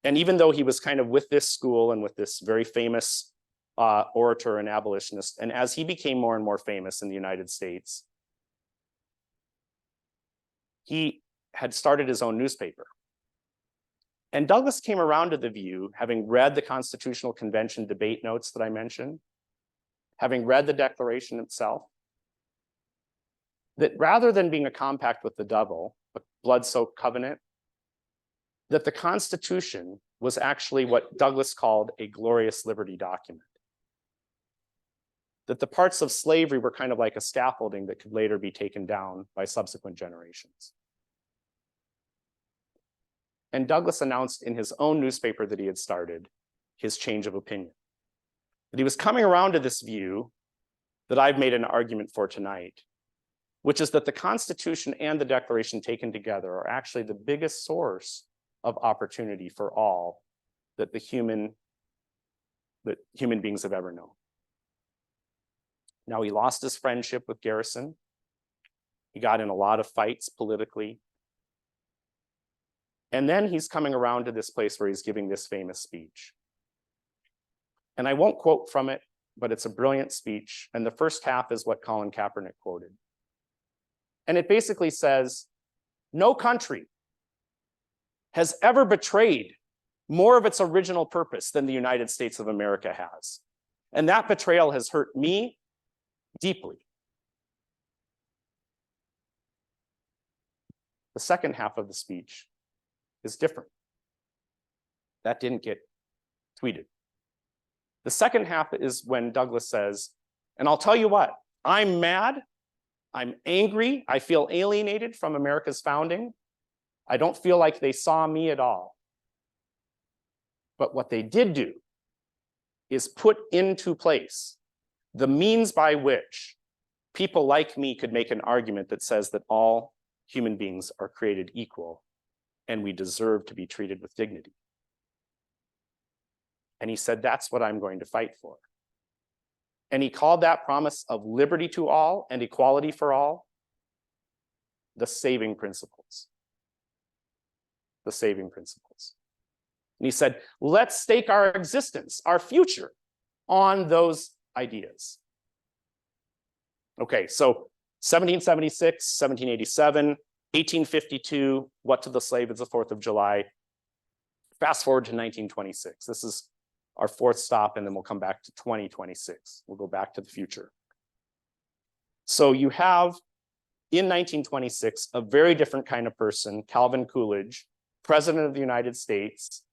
and even though he was kind of with this school and with this very famous orator and abolitionist, and as he became more and more famous in the United States, he had started his own newspaper. And Douglas came around to the view, having read the Constitutional Convention debate notes that I mentioned, having read the Declaration itself, that rather than being a compact with the devil, blood-soaked covenant, that the Constitution was actually what Douglas called a glorious liberty document. That the parts of slavery were kind of like a scaffolding that could later be taken down by subsequent generations. And Douglas announced in his own newspaper that he had started his change of opinion. That he was coming around to this view that I've made an argument for tonight, which is that the Constitution and the Declaration taken together are actually the biggest source of opportunity for all that human beings have ever known. Now, he lost his friendship with Garrison. He got in a lot of fights politically. And then he's coming around to this place where he's giving this famous speech. And I won't quote from it, but it's a brilliant speech. And the first half is what Colin Kaepernick quoted. And it basically says, no country has ever betrayed more of its original purpose than the United States of America has. And that betrayal has hurt me deeply. The second half of the speech is different. That didn't get tweeted. The second half is when Douglas says, and I'll tell you what, I'm mad, I'm angry, I feel alienated from America's founding. I don't feel like they saw me at all. But what they did do is put into place the means by which people like me could make an argument that says that all human beings are created equal and we deserve to be treated with dignity. And he said, that's what I'm going to fight for. And he called that promise of liberty to all and equality for all the saving principles. The saving principles. And he said, let's stake our existence, our future, on those ideas. Okay, so 1776, 1787, 1852, what to the slave is the 4th of July. Fast forward to 1926. This is our fourth stop, and then we'll come back to 2026. We'll go back to the future. So you have, in 1926, a very different kind of person, Calvin Coolidge, President of the United States,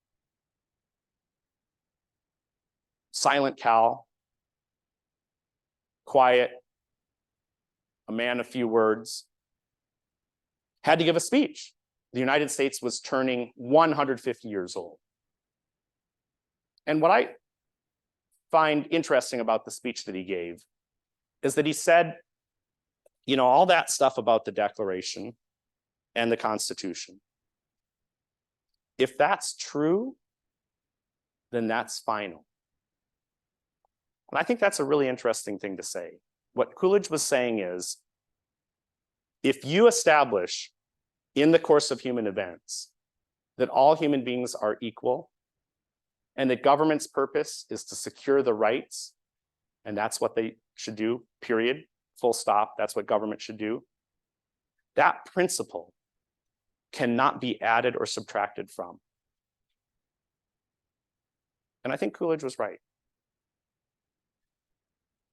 silent Cal, quiet, a man of few words, had to give a speech. The United States was turning 150 years old. And what I find interesting about the speech that he gave is that he said, you know, all that stuff about the Declaration and the Constitution, if that's true, then that's final. And I think that's a really interesting thing to say. What Coolidge was saying is, if you establish in the course of human events that all human beings are equal, and that government's purpose is to secure the rights, and that's what they should do, period, full stop, that's what government should do, that principle cannot be added or subtracted from. And I think Coolidge was right.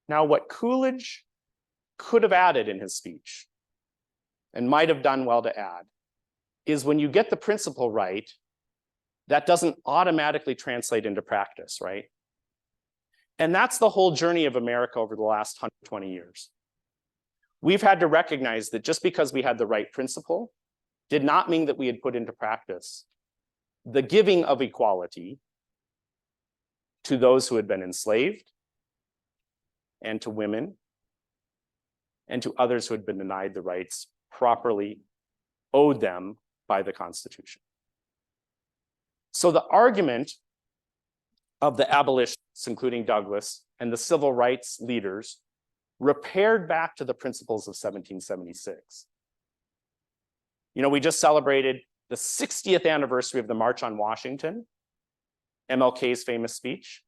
Now, what Coolidge could have added in his speech, and might have done well to add, is when you get the principle right, that doesn't automatically translate into practice, right? And that's the whole journey of America over the last 120 years. We've had to recognize that just because we had the right principle did not mean that we had put into practice the giving of equality to those who had been enslaved, and to women, and to others who had been denied the rights properly owed them by the Constitution. So the argument of the abolitionists, including Douglas, and the civil rights leaders repaired back to the principles of 1776. You know, we just celebrated the 60th anniversary of the March on Washington, MLK's famous speech.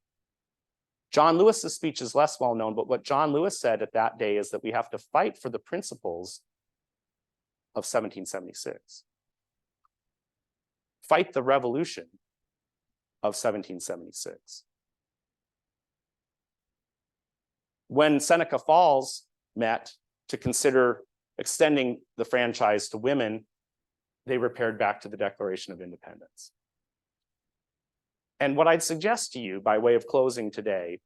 John Lewis's speech is less well known, but what John Lewis said at that day is that we have to fight for the principles of 1776. Fight the revolution of 1776. When Seneca Falls met to consider extending the franchise to women, they repaired back to the Declaration of Independence. And what I'd suggest to you by way of closing today,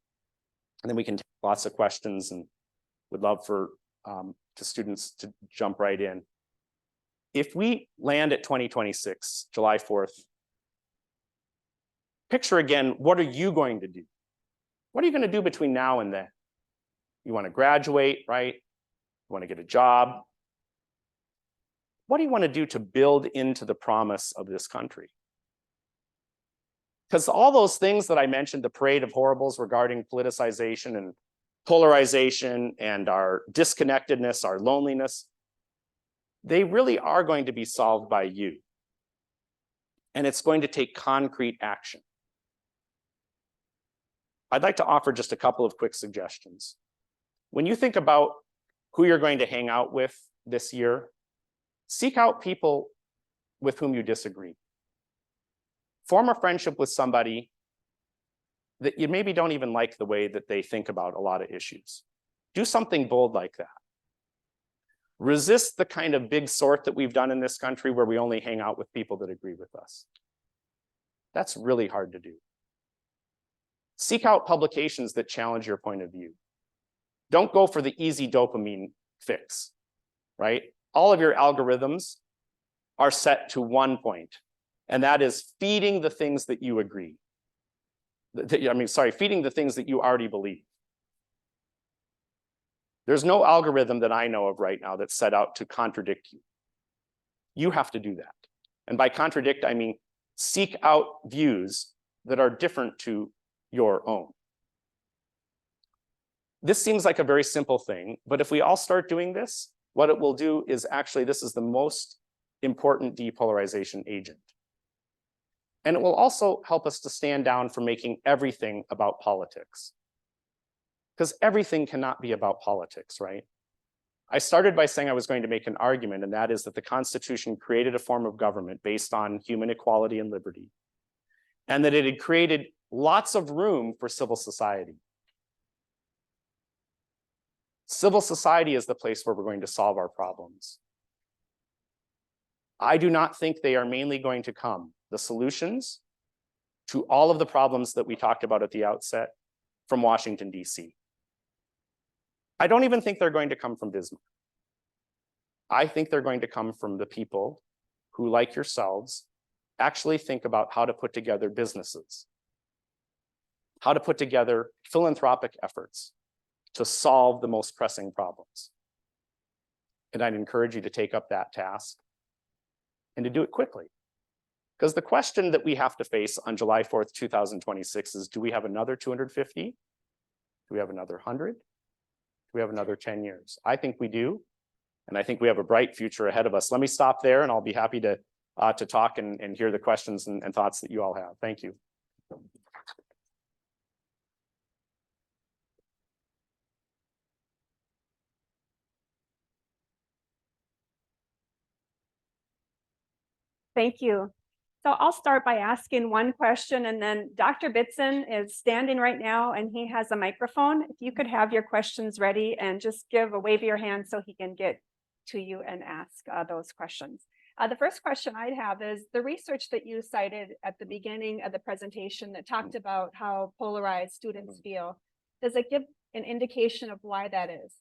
and then we can take lots of questions and would love for to students to jump right in. If we land at 2026, July 4th, picture again, what are you going to do? What are you going to do between now and then? You want to graduate, right? You want to get a job. What do you want to do to build into the promise of this country? Because all those things that I mentioned, the parade of horribles regarding politicization and polarization and our disconnectedness, our loneliness, they really are going to be solved by you. And it's going to take concrete action. I'd like to offer just a couple of quick suggestions. When you think about who you're going to hang out with this year, seek out people with whom you disagree. Form a friendship with somebody that you maybe don't even like the way that they think about a lot of issues. Do something bold like that. Resist the kind of big sort that we've done in this country where we only hang out with people that agree with us. That's really hard to do. Seek out publications that challenge your point of view. Don't go for the easy dopamine fix, right? All of your algorithms are set to one point, and that is feeding the things that you agree. Feeding the things that you already believe. There's no algorithm that I know of right now that's set out to contradict you. You have to do that. And by contradict, I mean seek out views that are different to your own. This seems like a very simple thing, but if we all start doing this, what it will do is actually, this is the most important depolarization agent. And it will also help us to stand down from making everything about politics. Because everything cannot be about politics, right? I started by saying I was going to make an argument, and that is that the Constitution created a form of government based on human equality and liberty, and that it had created lots of room for civil society. Civil society is the place where we're going to solve our problems. I do not think they are mainly going to come, the solutions to all of the problems that we talked about at the outset, from Washington, D.C. I don't even think they're going to come from Bismarck. I think they're going to come from the people who, like yourselves, actually think about how to put together businesses, how to put together philanthropic efforts to solve the most pressing problems. And I'd encourage you to take up that task and to do it quickly. Because the question that we have to face on July 4th, 2026 is, do we have another 250? Do we have another 100? Do we have another 10 years? I think we do. And I think we have a bright future ahead of us. Let me stop there, and I'll be happy to talk and hear the questions and thoughts that you all have. Thank you. Thank you. So I'll start by asking one question, and then Dr. Bitson is standing right now and he has a microphone. If you could have your questions ready and just give a wave of your hand so he can get to you and ask those questions. The first question I'd have is the research that you cited at the beginning of the presentation that talked about how polarized students feel. Does it give an indication of why that is?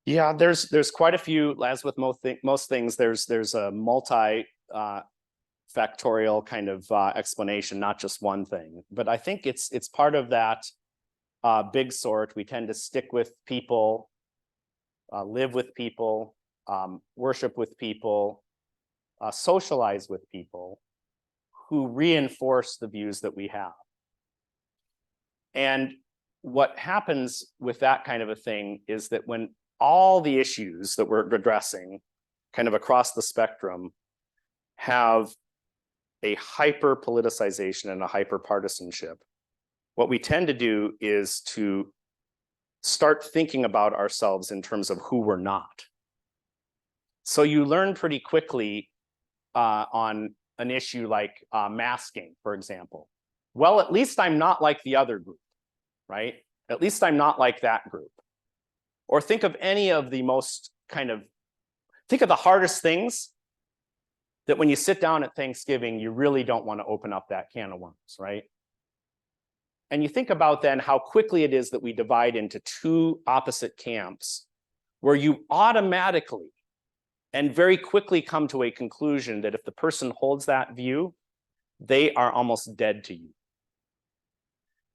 Yeah, there's quite a few, as with most things, there's a multi factorial kind of explanation, not just one thing. But I think it's part of that big sort. We tend to stick with people, live with people, worship with people, socialize with people who reinforce the views that we have. And what happens with that kind of a thing is that when all the issues that we're addressing kind of across the spectrum have a hyper politicization and a hyper partisanship, what we tend to do is to start thinking about ourselves in terms of who we're not. So you learn pretty quickly on an issue like masking, for example. Well, at least I'm not like the other group, right? At least I'm not like that group. Or think of any of the most kind of Think of the hardest things that when you sit down at Thanksgiving, you really don't want to open up that can of worms, right? And you think about then how quickly it is that we divide into two opposite camps where you automatically and very quickly come to a conclusion that if the person holds that view, they are almost dead to you.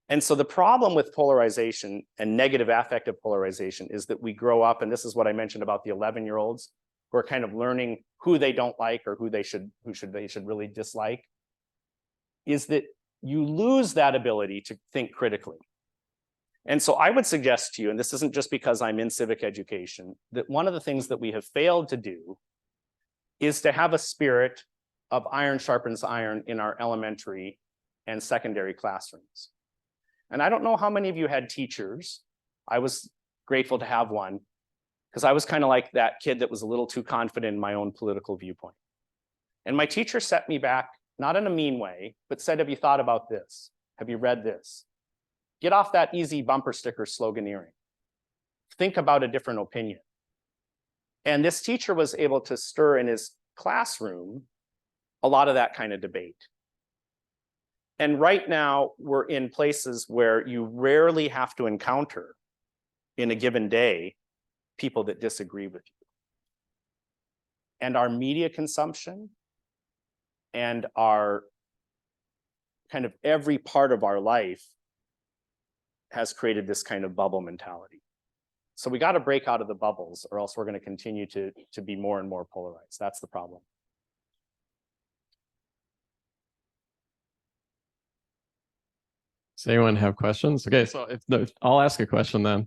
And so the problem with polarization and negative affective polarization is that we grow up, and this is what I mentioned about the 11-year-olds who are kind of learning who they don't like or who they should really dislike, is that you lose that ability to think critically. And so I would suggest to you, and this isn't just because I'm in civic education, that one of the things that we have failed to do is to have a spirit of iron sharpens iron in our elementary and secondary classrooms. And I don't know how many of you had teachers. I was grateful to have one because I was kind of like that kid that was a little too confident in my own political viewpoint. And my teacher set me back, not in a mean way, but said, have you thought about this? Have you read this? Get off that easy bumper sticker sloganeering. Think about a different opinion. And this teacher was able to stir in his classroom a lot of that kind of debate. And right now, we're in places where you rarely have to encounter in a given day people that disagree with you. And our media consumption and our kind of every part of our life has created this kind of bubble mentality. So we got to break out of the bubbles, or else we're going to continue to be more and more polarized. That's the problem. Does anyone have questions? Okay, so I'll ask a question then.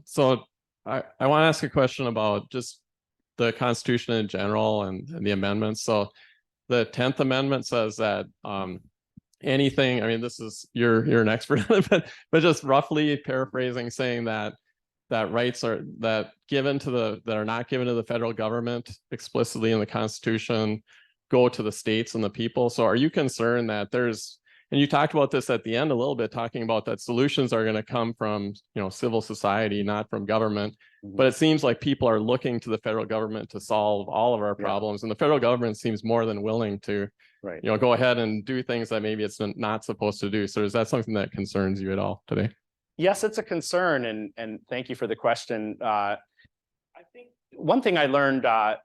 So I want to ask a question about just the Constitution in general and the amendments. So the 10th Amendment says that anything, I mean, this is, you're an expert on it, but just roughly paraphrasing, saying that rights are that are not given to the federal government explicitly in the Constitution go to the states and the people. So are you concerned that and you talked about this at the end a little bit, talking about that solutions are going to come from, civil society, not from government. Mm-hmm. But it seems like people are looking to the federal government to solve all of our problems. And the federal government seems more than willing to, go ahead and do things that maybe it's not supposed to do. So is that something that concerns you at all today? Yes, it's a concern. And thank you for the question. I think one thing I learned, I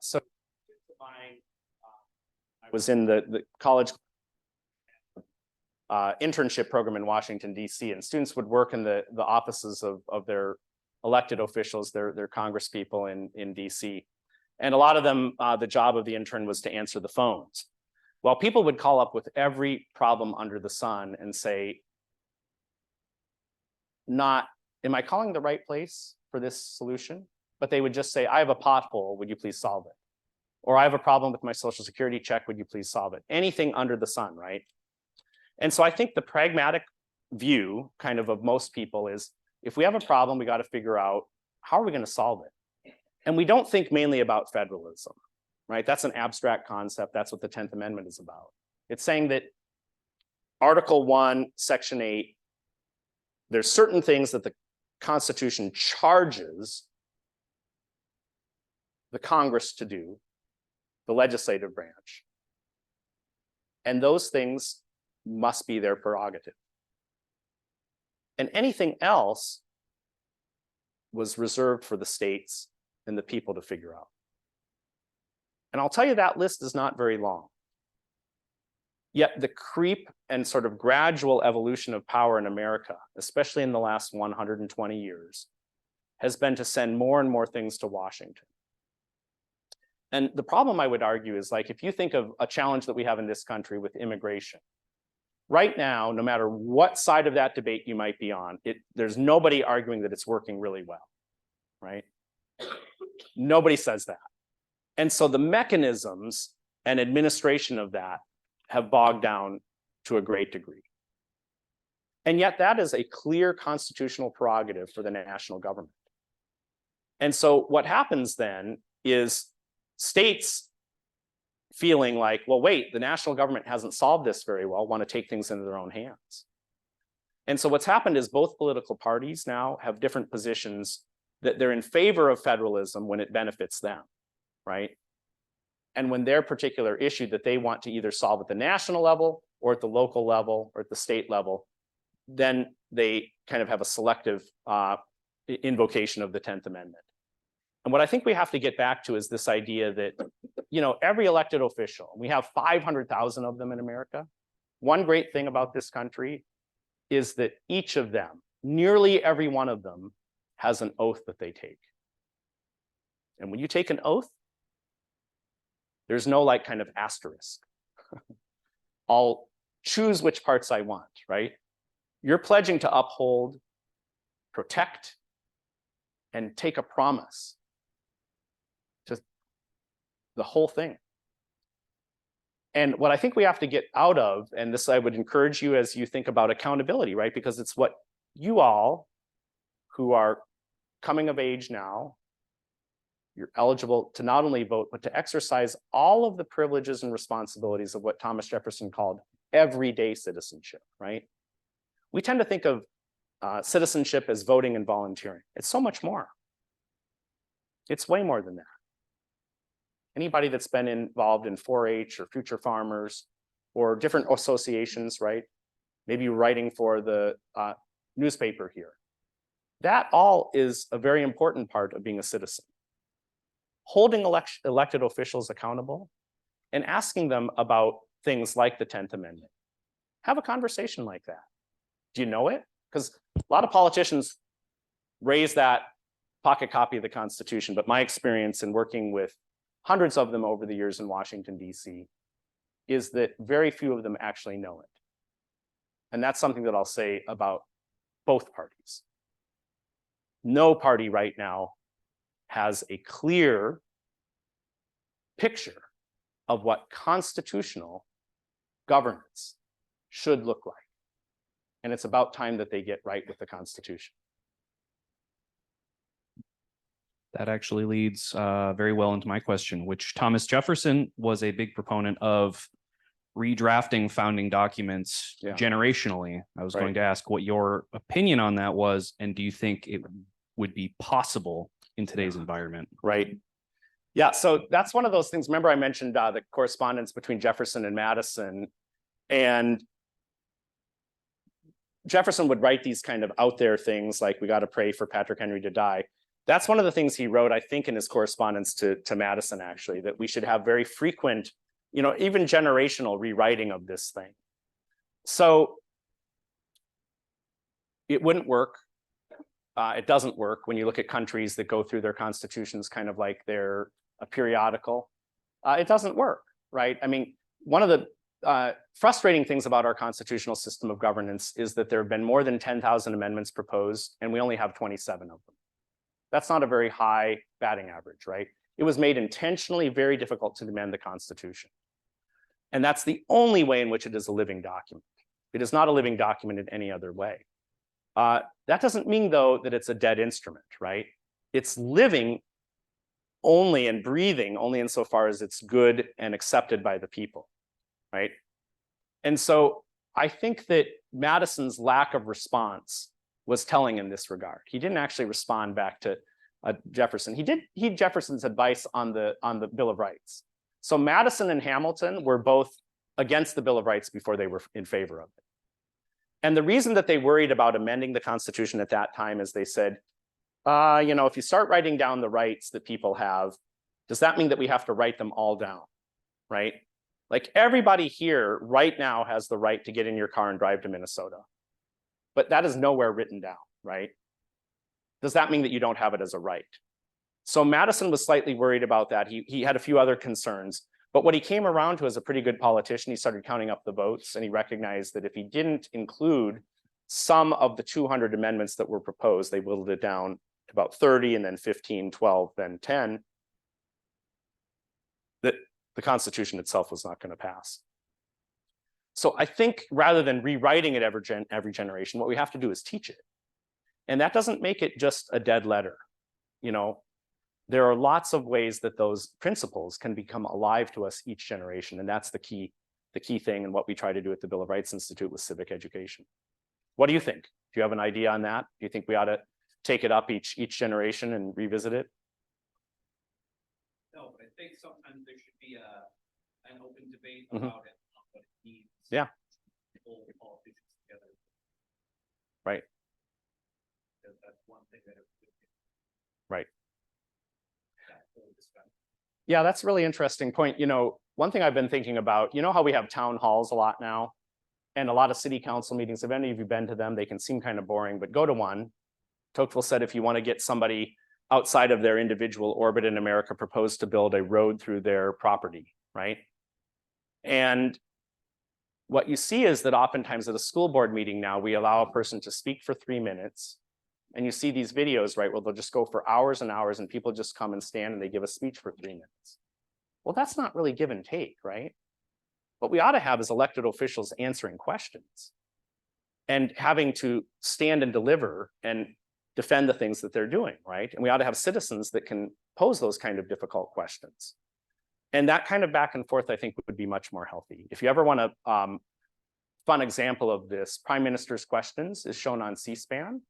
was in the college internship program in Washington, D.C., and students would work in the offices of their elected officials, their Congress people in D.C. And a lot of them, the job of the intern was to answer the phones. Well, people would call up with every problem under the sun and say, am I calling the right place for this solution? But they would just say, I have a pothole, would you please solve it? Or I have a problem with my Social Security check, would you please solve it? Anything under the sun, right? And so I think the pragmatic view kind of most people is, if we have a problem, we got to figure out how are we going to solve it? And we don't think mainly about federalism, right? That's an abstract concept. That's what the 10th Amendment is about. It's saying that Article 1, Section 8, there's certain things that the Constitution charges the Congress to do, the legislative branch. And those things must be their prerogative. And anything else was reserved for the states and the people to figure out. And I'll tell you, that list is not very long. Yet the creep and sort of gradual evolution of power in America, especially in the last 120 years, has been to send more and more things to Washington. And the problem, I would argue, is like, if you think of a challenge that we have in this country with immigration, right now, no matter what side of that debate you might be on, there's nobody arguing that it's working really well, right? Nobody says that. And so the mechanisms and administration of that have bogged down to a great degree. And yet that is a clear constitutional prerogative for the national government. And so what happens then is states feeling like, well, wait, the national government hasn't solved this very well, want to take things into their own hands. And so what's happened is both political parties now have different positions, that they're in favor of federalism when it benefits them. right? And when their particular issue that they want to either solve at the national level or at the local level or at the state level, then they kind of have a selective invocation of the 10th Amendment. And what I think we have to get back to is this idea that, you know, every elected official, we have 500,000 of them in America. One great thing about this country is that each of them, nearly every one of them, has an oath that they take. And when you take an oath, there's no like kind of asterisk. I'll choose which parts I want, right? You're pledging to uphold, protect, and take a promise to the whole thing. And what I think we have to get out of, and this I would encourage you as you think about accountability, right? Because it's what you all who are coming of age now, you're eligible to not only vote, but to exercise all of the privileges and responsibilities of what Thomas Jefferson called everyday citizenship, right? We tend to think of citizenship as voting and volunteering. It's so much more. It's way more than that. Anybody that's been involved in 4-H or Future Farmers or different associations, right? Maybe writing for the newspaper here. That all is a very important part of being a citizen. Holding elected officials accountable and asking them about things like the 10th Amendment. Have a conversation like that. Do you know it? Because a lot of politicians raise that pocket copy of the Constitution, but my experience in working with hundreds of them over the years in Washington, D.C., is that very few of them actually know it. And that's something that I'll say about both parties. No party right now has a clear picture of what constitutional governance should look like. And it's about time that they get right with the Constitution. That actually leads very well into my question, which Thomas Jefferson was a big proponent of redrafting founding documents generationally. I was going to ask what your opinion on that was, and do you think it would be possible in today's environment? Right. Yeah, so that's one of those things. Remember I mentioned the correspondence between Jefferson and Madison, and Jefferson would write these kind of out there things like, we got to pray for Patrick Henry to die. That's one of the things he wrote, I think, in his correspondence to Madison, actually, that we should have very frequent, you know, even generational rewriting of this thing. So it wouldn't work. It doesn't work when you look at countries that go through their constitutions kind of like they're a periodical. It doesn't work, right? I mean, one of the frustrating things about our constitutional system of governance is that there have been more than 10,000 amendments proposed, and we only have 27 of them. That's not a very high batting average, right? It was made intentionally very difficult to amend the Constitution. And that's the only way in which it is a living document. It is not a living document in any other way. That doesn't mean, though, that it's a dead instrument, right? It's living only and breathing only insofar as it's good and accepted by the people, right? And so I think that Madison's lack of response was telling in this regard. He didn't actually respond back to Jefferson. He did heed Jefferson's advice on the Bill of Rights. So Madison and Hamilton were both against the Bill of Rights before they were in favor of it. And the reason that they worried about amending the Constitution at that time is they said, you know, if you start writing down the rights that people have, does that mean that we have to write them all down, right? Like everybody here right now has the right to get in your car and drive to Minnesota. But that is nowhere written down, right? Does that mean that you don't have it as a right? So Madison was slightly worried about that. He had a few other concerns, but what he came around to as a pretty good politician, he started counting up the votes, and he recognized that if he didn't include some of the 200 amendments that were proposed, they whittled it down to about 30, and then 15, 12, then 10, that the Constitution itself was not going to pass. So I think rather than rewriting it every generation, what we have to do is teach it. And that doesn't make it just a dead letter. You know, there are lots of ways that those principles can become alive to us each generation. And that's the key thing, and what we try to do at the Bill of Rights Institute with civic education. What do you think? Do you have an idea on that? Do you think we ought to take it up each generation and revisit it? No, but think sometimes there should be an open debate Mhm. about it, what it means. Yeah. to hold politicians together. Right. That's one thing that it would be. Right. That whole discussion. Yeah, that's a really interesting point. You know, one thing I've been thinking about, you know how we have town halls a lot now? And a lot of city council meetings, if any of you been to them, they can seem kind of boring, but go to one. Tocqueville said if you want to get somebody outside of their individual orbit in America, propose to build a road through their property, right? And what you see is that oftentimes at a school board meeting now, we allow a person to speak for 3 minutes. And you see these videos, right, where they'll just go for hours and hours and people just come and stand and they give a speech for 3 minutes. Well, that's not really give and take, right? What we ought to have is elected officials answering questions and having to stand and deliver and defend the things that they're doing, right? And we ought to have citizens that can pose those kind of difficult questions. And that kind of back and forth, I think, would be much more healthy. If you ever want a fun example of this, Prime Minister's Questions is shown on C-SPAN.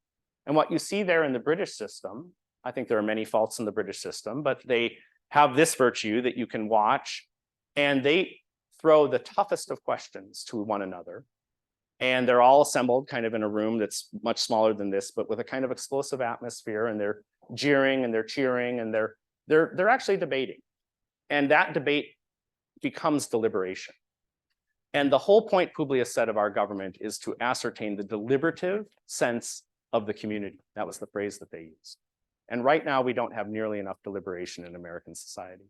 And what you see there in the British system, I think there are many faults in the British system, but they have this virtue that you can watch and they throw the toughest of questions to one another. And they're all assembled kind of in a room that's much smaller than this, but with a kind of explosive atmosphere, and they're jeering and they're cheering and they're actually debating. And that debate becomes deliberation. And the whole point, Publius said, of our government is to ascertain the deliberative sense of the community. That was the phrase that they used. And right now, we don't have nearly enough deliberation in American society.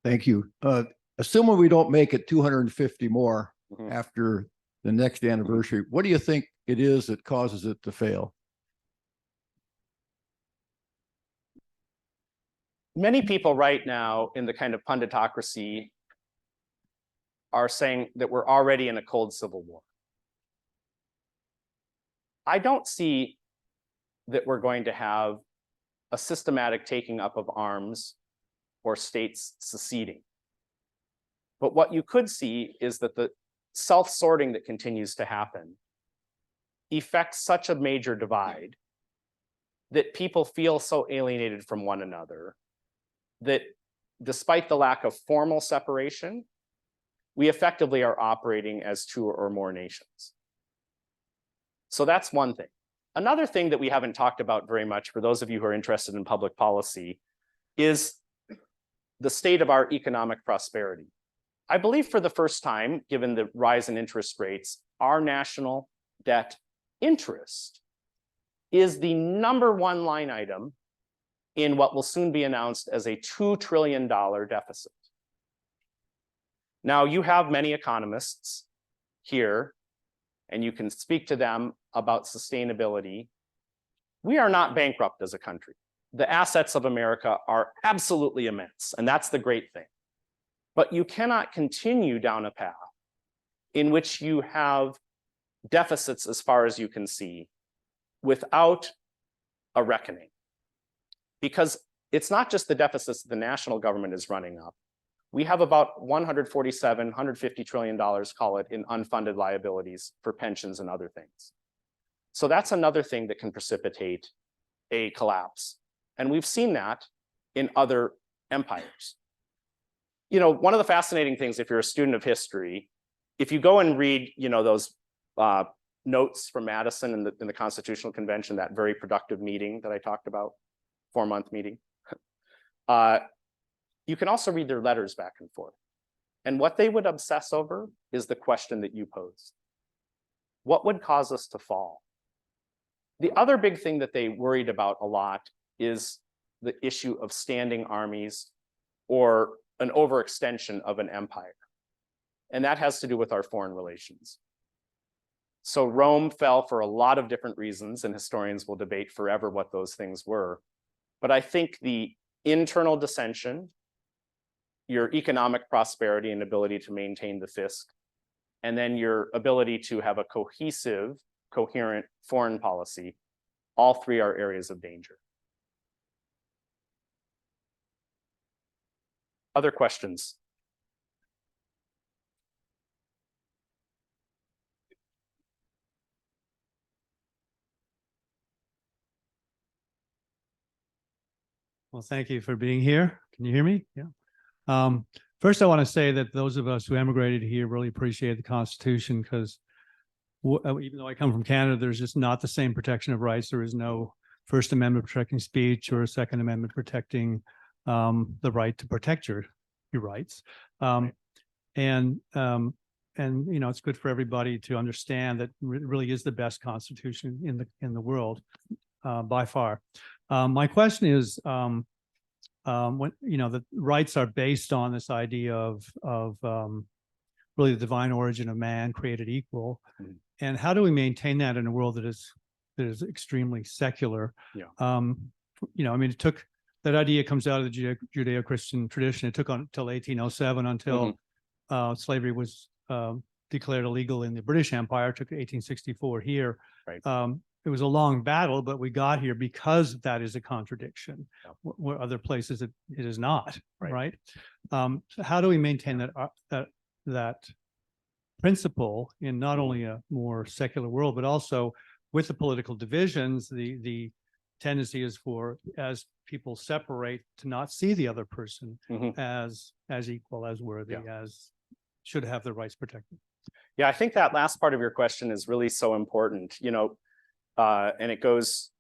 Thank you. Assuming we don't make it 250 more Mhm. after the next anniversary, what do you think it is that causes it to fail? Many people right now in the kind of punditocracy are saying that we're already in a cold civil war. I don't see that we're going to have a systematic taking up of arms or states seceding. But what you could see is that the self-sorting that continues to happen affects such a major divide that people feel so alienated from one another that despite the lack of formal separation, we effectively are operating as two or more nations. So that's one thing. Another thing that we haven't talked about very much for those of you who are interested in public policy is the state of our economic prosperity. I believe for the first time, given the rise in interest rates, our national debt interest is the #1 line item in what will soon be announced as a $2 trillion deficit. Now, you have many economists here, and you can speak to them about sustainability. We are not bankrupt as a country. The assets of America are absolutely immense, and that's the great thing. But you cannot continue down a path in which you have deficits as far as you can see without a reckoning. Because it's not just the deficits that the national government is running up. We have about $147, $150 trillion, call it, in unfunded liabilities for pensions and other things. So that's another thing that can precipitate a collapse. And we've seen that in other empires. You know, one of the fascinating things, if you're a student of history, if you go and read, you know, those notes from Madison in the Constitutional Convention, that very productive meeting that I talked about, 4-month meeting, you can also read their letters back and forth. And what they would obsess over is the question that you posed. What would cause us to fall? The other big thing that they worried about a lot is the issue of standing armies or an overextension of an empire. And that has to do with our foreign relations. So Rome fell for a lot of different reasons, and historians will debate forever what those things were. But I think the internal dissension, your economic prosperity and ability to maintain the fisc, and then your ability to have a cohesive, coherent foreign policy, all three are areas of danger. Other questions? Well, thank you for being here. Can you hear me? Yeah. First, I want to say that those of us who emigrated here really appreciate the Constitution because even though I come from Canada, there's just not the same protection of rights. There is no First Amendment protecting speech or a Second Amendment protecting the right to protect your rights. And you know, it's good for everybody to understand that it really is the best Constitution in the world by far. My question is, when you know the rights are based on this idea of really the divine origin of man created equal, and how do we maintain that in a world that is extremely secular? Yeah. You know, I mean, that idea comes out of the Judeo-Christian tradition. It took until 1807 until slavery was declared illegal in the British Empire. It took 1864 here. Right. It was a long battle, but we got here because that is a contradiction. Yeah. Where other places it is not, right? So how do we maintain that principle in not only a more secular world, but also with the political divisions, the tendency is for, as people separate, to not see the other person as equal, as worthy, as should have their rights protected. Yeah, I think that last part of your question is really so important, you know, and it goes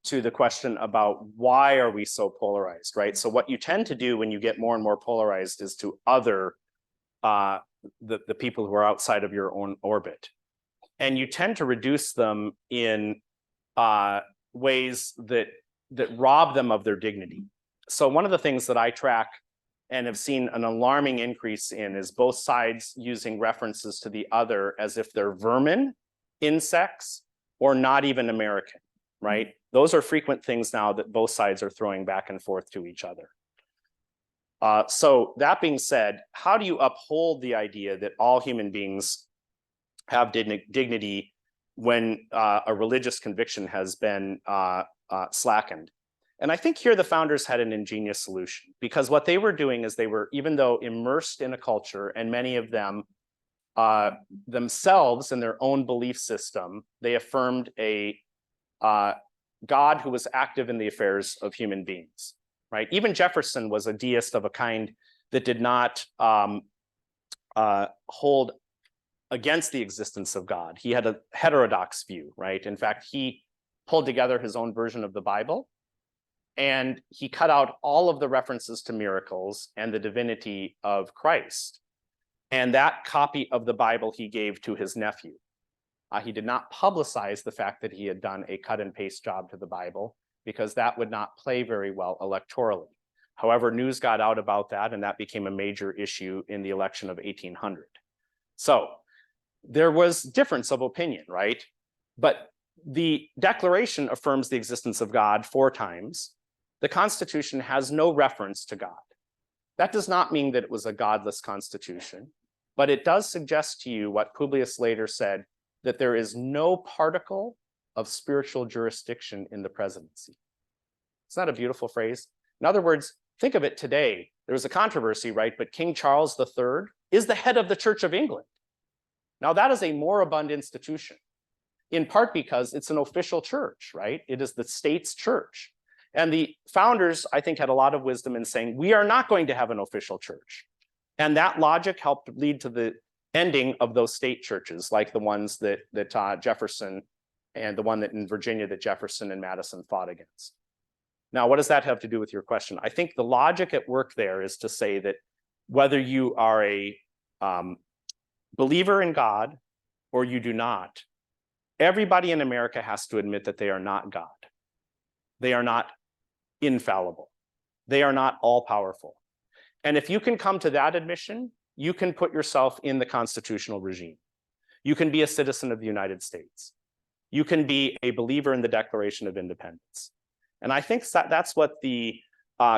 to the question about why are we so polarized, right? So what you tend to do when you get more and more polarized is to other the people who are outside of your own orbit. And you tend to reduce them in ways that rob them of their dignity. So one of the things that I track and have seen an alarming increase in is both sides using references to the other as if they're vermin, insects, or not even American, right? Those are frequent things now that both sides are throwing back and forth to each other. So that being said, how do you uphold the idea that all human beings have dignity when a religious conviction has been slackened? And I think here the founders had an ingenious solution, because what they were doing is they were, even though immersed in a culture, and many of them themselves in their own belief system, they affirmed a God who was active in the affairs of human beings, right? Even Jefferson was a deist of a kind that did not hold against the existence of God. He had a heterodox view, right? In fact, he pulled together his own version of the Bible, and he cut out all of the references to miracles and the divinity of Christ. And that copy of the Bible he gave to his nephew. He did not publicize the fact that he had done a cut and paste job to the Bible, because that would not play very well electorally. However, news got out about that, and that became a major issue in the election of 1800. So there was difference of opinion, right? But the Declaration affirms the existence of God 4 times. The Constitution has no reference to God. That does not mean that it was a godless constitution, but it does suggest to you what Publius later said, that there is no particle of spiritual jurisdiction in the presidency. Isn't that a beautiful phrase? In other words, think of it today. There was a controversy, right? But King Charles III is the head of the Church of England. Now that is a moribund institution, in part because it's an official church, right? It is the state's church. And the founders, I think, had a lot of wisdom in saying, we are not going to have an official church. And that logic helped lead to the ending of those state churches, like the ones that Jefferson, and the one that in Virginia that Jefferson and Madison fought against. Now, what does that have to do with your question? I think the logic at work there is to say that whether you are a believer in God or you do not, everybody in America has to admit that they are not God. They are not infallible. They are not all-powerful. And if you can come to that admission, you can put yourself in the constitutional regime. You can be a citizen of the United States. You can be a believer in the Declaration of Independence. And I think that's what the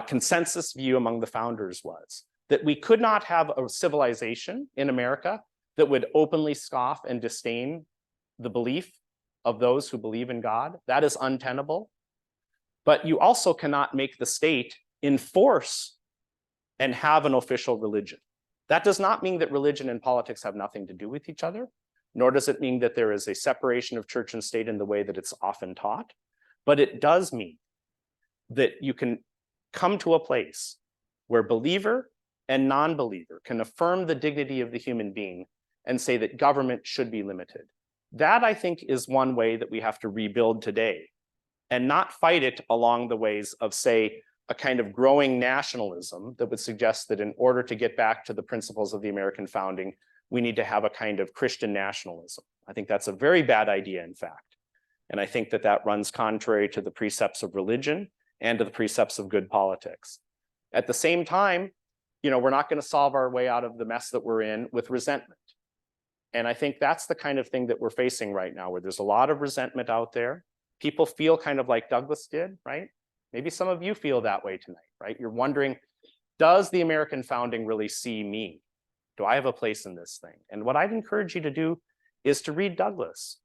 consensus view among the founders was, that we could not have a civilization in America that would openly scoff and disdain the belief of those who believe in God. That is untenable. But you also cannot make the state enforce and have an official religion. That does not mean that religion and politics have nothing to do with each other, nor does it mean that there is a separation of church and state in the way that it's often taught. But it does mean that you can come to a place where believer and non-believer can affirm the dignity of the human being and say that government should be limited. That, I think, is one way that we have to rebuild today, and not fight it along the ways of, say, a kind of growing nationalism that would suggest that in order to get back to the principles of the American founding, we need to have a kind of Christian nationalism. I think that's a very bad idea, in fact. And I think that that runs contrary to the precepts of religion and to the precepts of good politics. At the same time, you know, we're not going to solve our way out of the mess that we're in with resentment. And I think that's the kind of thing that we're facing right now, where there's a lot of resentment out there. People feel kind of like Douglas did, right? Maybe some of you feel that way tonight, right? You're wondering, does the American founding really see me? Do I have a place in this thing? And what I'd encourage you to do is to read Douglas.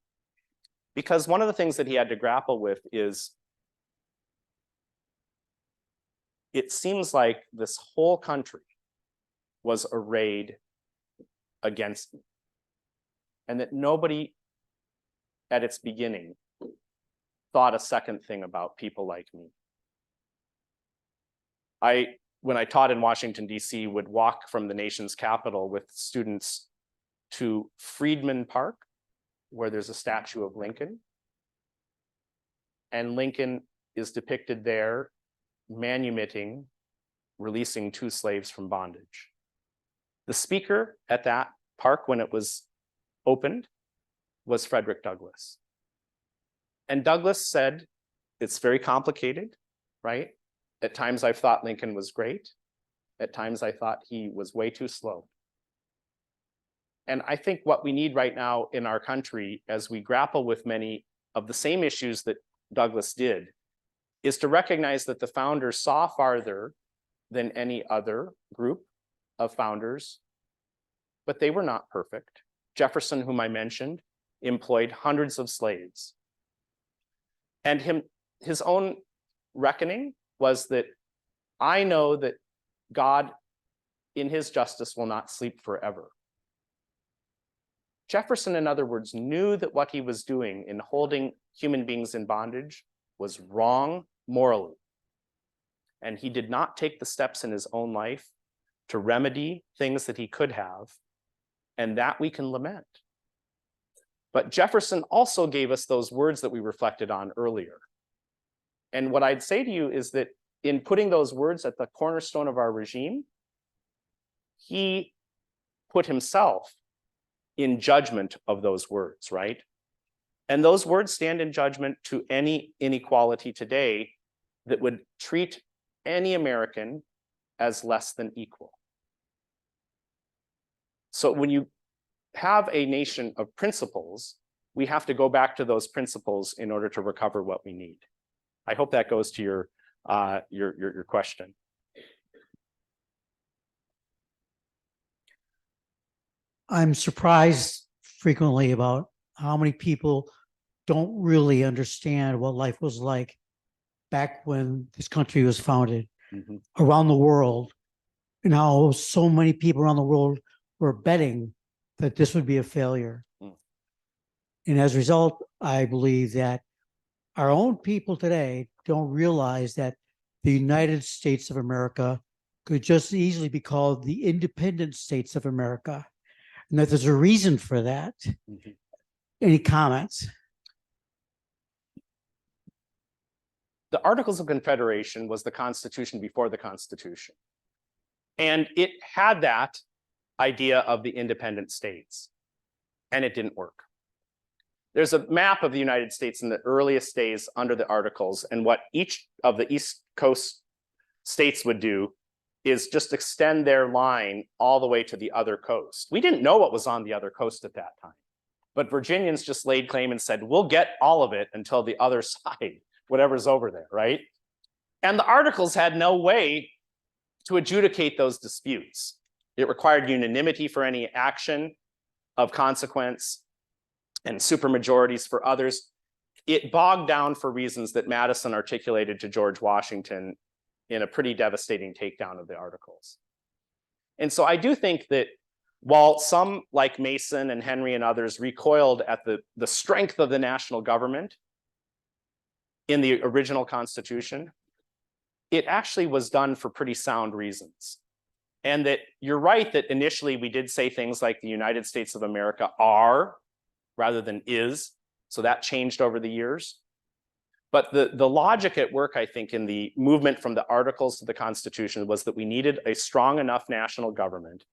Because one of the things that he had to grapple with is, it seems like this whole country was arrayed against me, and that nobody at its beginning thought a second thing about people like me. When I taught in Washington, D.C., would walk from the nation's capital with students to Freedman Park, where there's a statue of Lincoln. And Lincoln is depicted there manumitting, releasing 2 slaves from bondage. The speaker at that park when it was opened was Frederick Douglass. And Douglass said, it's very complicated, right? At times I've thought Lincoln was great. At times I thought he was way too slow. And I think what we need right now in our country, as we grapple with many of the same issues that Douglass did, is to recognize that the founders saw farther than any other group of founders, but they were not perfect. Jefferson, whom I mentioned, employed hundreds of slaves. And his own reckoning was that, I know that God in his justice will not sleep forever. Jefferson, in other words, knew that what he was doing in holding human beings in bondage was wrong morally. And he did not take the steps in his own life to remedy things that he could have, and that we can lament. But Jefferson also gave us those words that we reflected on earlier. And what I'd say to you is that in putting those words at the cornerstone of our regime, he put himself in judgment of those words, right? And those words stand in judgment to any inequality today that would treat any American as less than equal. So when you have a nation of principles, we have to go back to those principles in order to recover what we need. I hope that goes to your question. I'm surprised frequently about how many people don't really understand what life was like back when this country was founded around the world, and how so many people around the world were betting that this would be a failure. And as a result, I believe that our own people today don't realize that the United States of America could just easily be called the independent states of America, and that there's a reason for that. Any comments? The Articles of Confederation was the Constitution before the Constitution. And it had that idea of the independent states, and it didn't work. There's a map of the United States in the earliest days under the Articles, and what each of the East Coast states would do is just extend their line all the way to the other coast. We didn't know what was on the other coast at that time, but Virginians just laid claim and said, we'll get all of it until the other side, whatever's over there, right? And the Articles had no way to adjudicate those disputes. It required unanimity for any action of consequence and supermajorities for others. It bogged down for reasons that Madison articulated to George Washington in a pretty devastating takedown of the Articles. And so I do think that while some like Mason and Henry and others recoiled at the strength of the national government in the original Constitution, it actually was done for pretty sound reasons. And that you're right that initially we did say things like the United States of America are rather than is. So that changed over the years. But the logic at work, I think, in the movement from the Articles to the Constitution was that we needed a strong enough national government.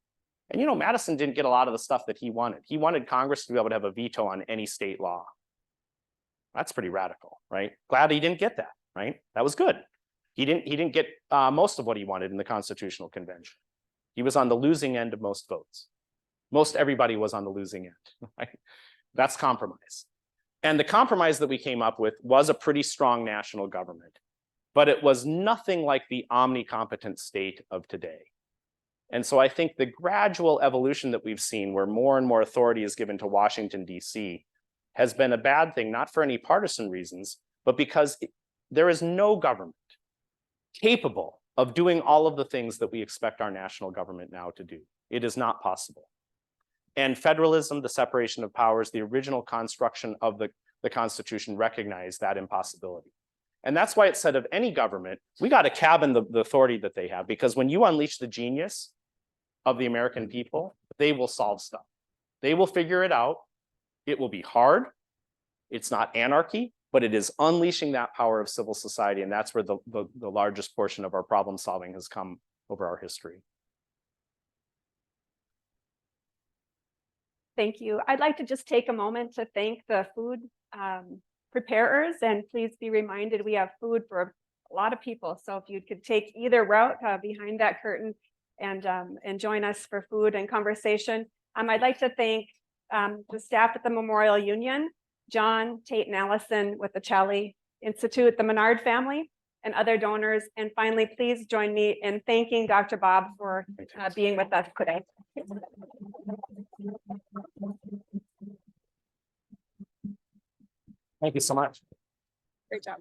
And, you know, Madison didn't get a lot of the stuff that he wanted. He wanted Congress to be able to have a veto on any state law. That's pretty radical, right? Glad he didn't get that, right? That was good. He didn't get most of what he wanted in the Constitutional Convention. He was on the losing end of most votes. Most everybody was on the losing end, right? That's compromise. And the compromise that we came up with was a pretty strong national government, but it was nothing like the omnicompetent state of today. And so I think the gradual evolution that we've seen where more and more authority is given to Washington, D.C. has been a bad thing, not for any partisan reasons, but because there is no government capable of doing all of the things that we expect our national government now to do. It is not possible. And federalism, the separation of powers, the original construction of the Constitution recognized that impossibility. And that's why it said of any government, we got to cabin the authority that they have, because when you unleash the genius of the American people, they will solve stuff. They will figure it out. It will be hard. It's not anarchy, but it is unleashing that power of civil society. And that's where the largest portion of our problem solving has come over our history. Thank you. I'd like to just take a moment to thank the food preparers, and please be reminded we have food for a lot of people. So if you could take either route behind that curtain and join us for food and conversation. I'd like to thank the staff at the Memorial Union, John, Tate, and Allison with the Challey Institute, the Menard family, and other donors. And finally, please join me in thanking Dr. Bobb for being with us today. Thank you so much. Great job.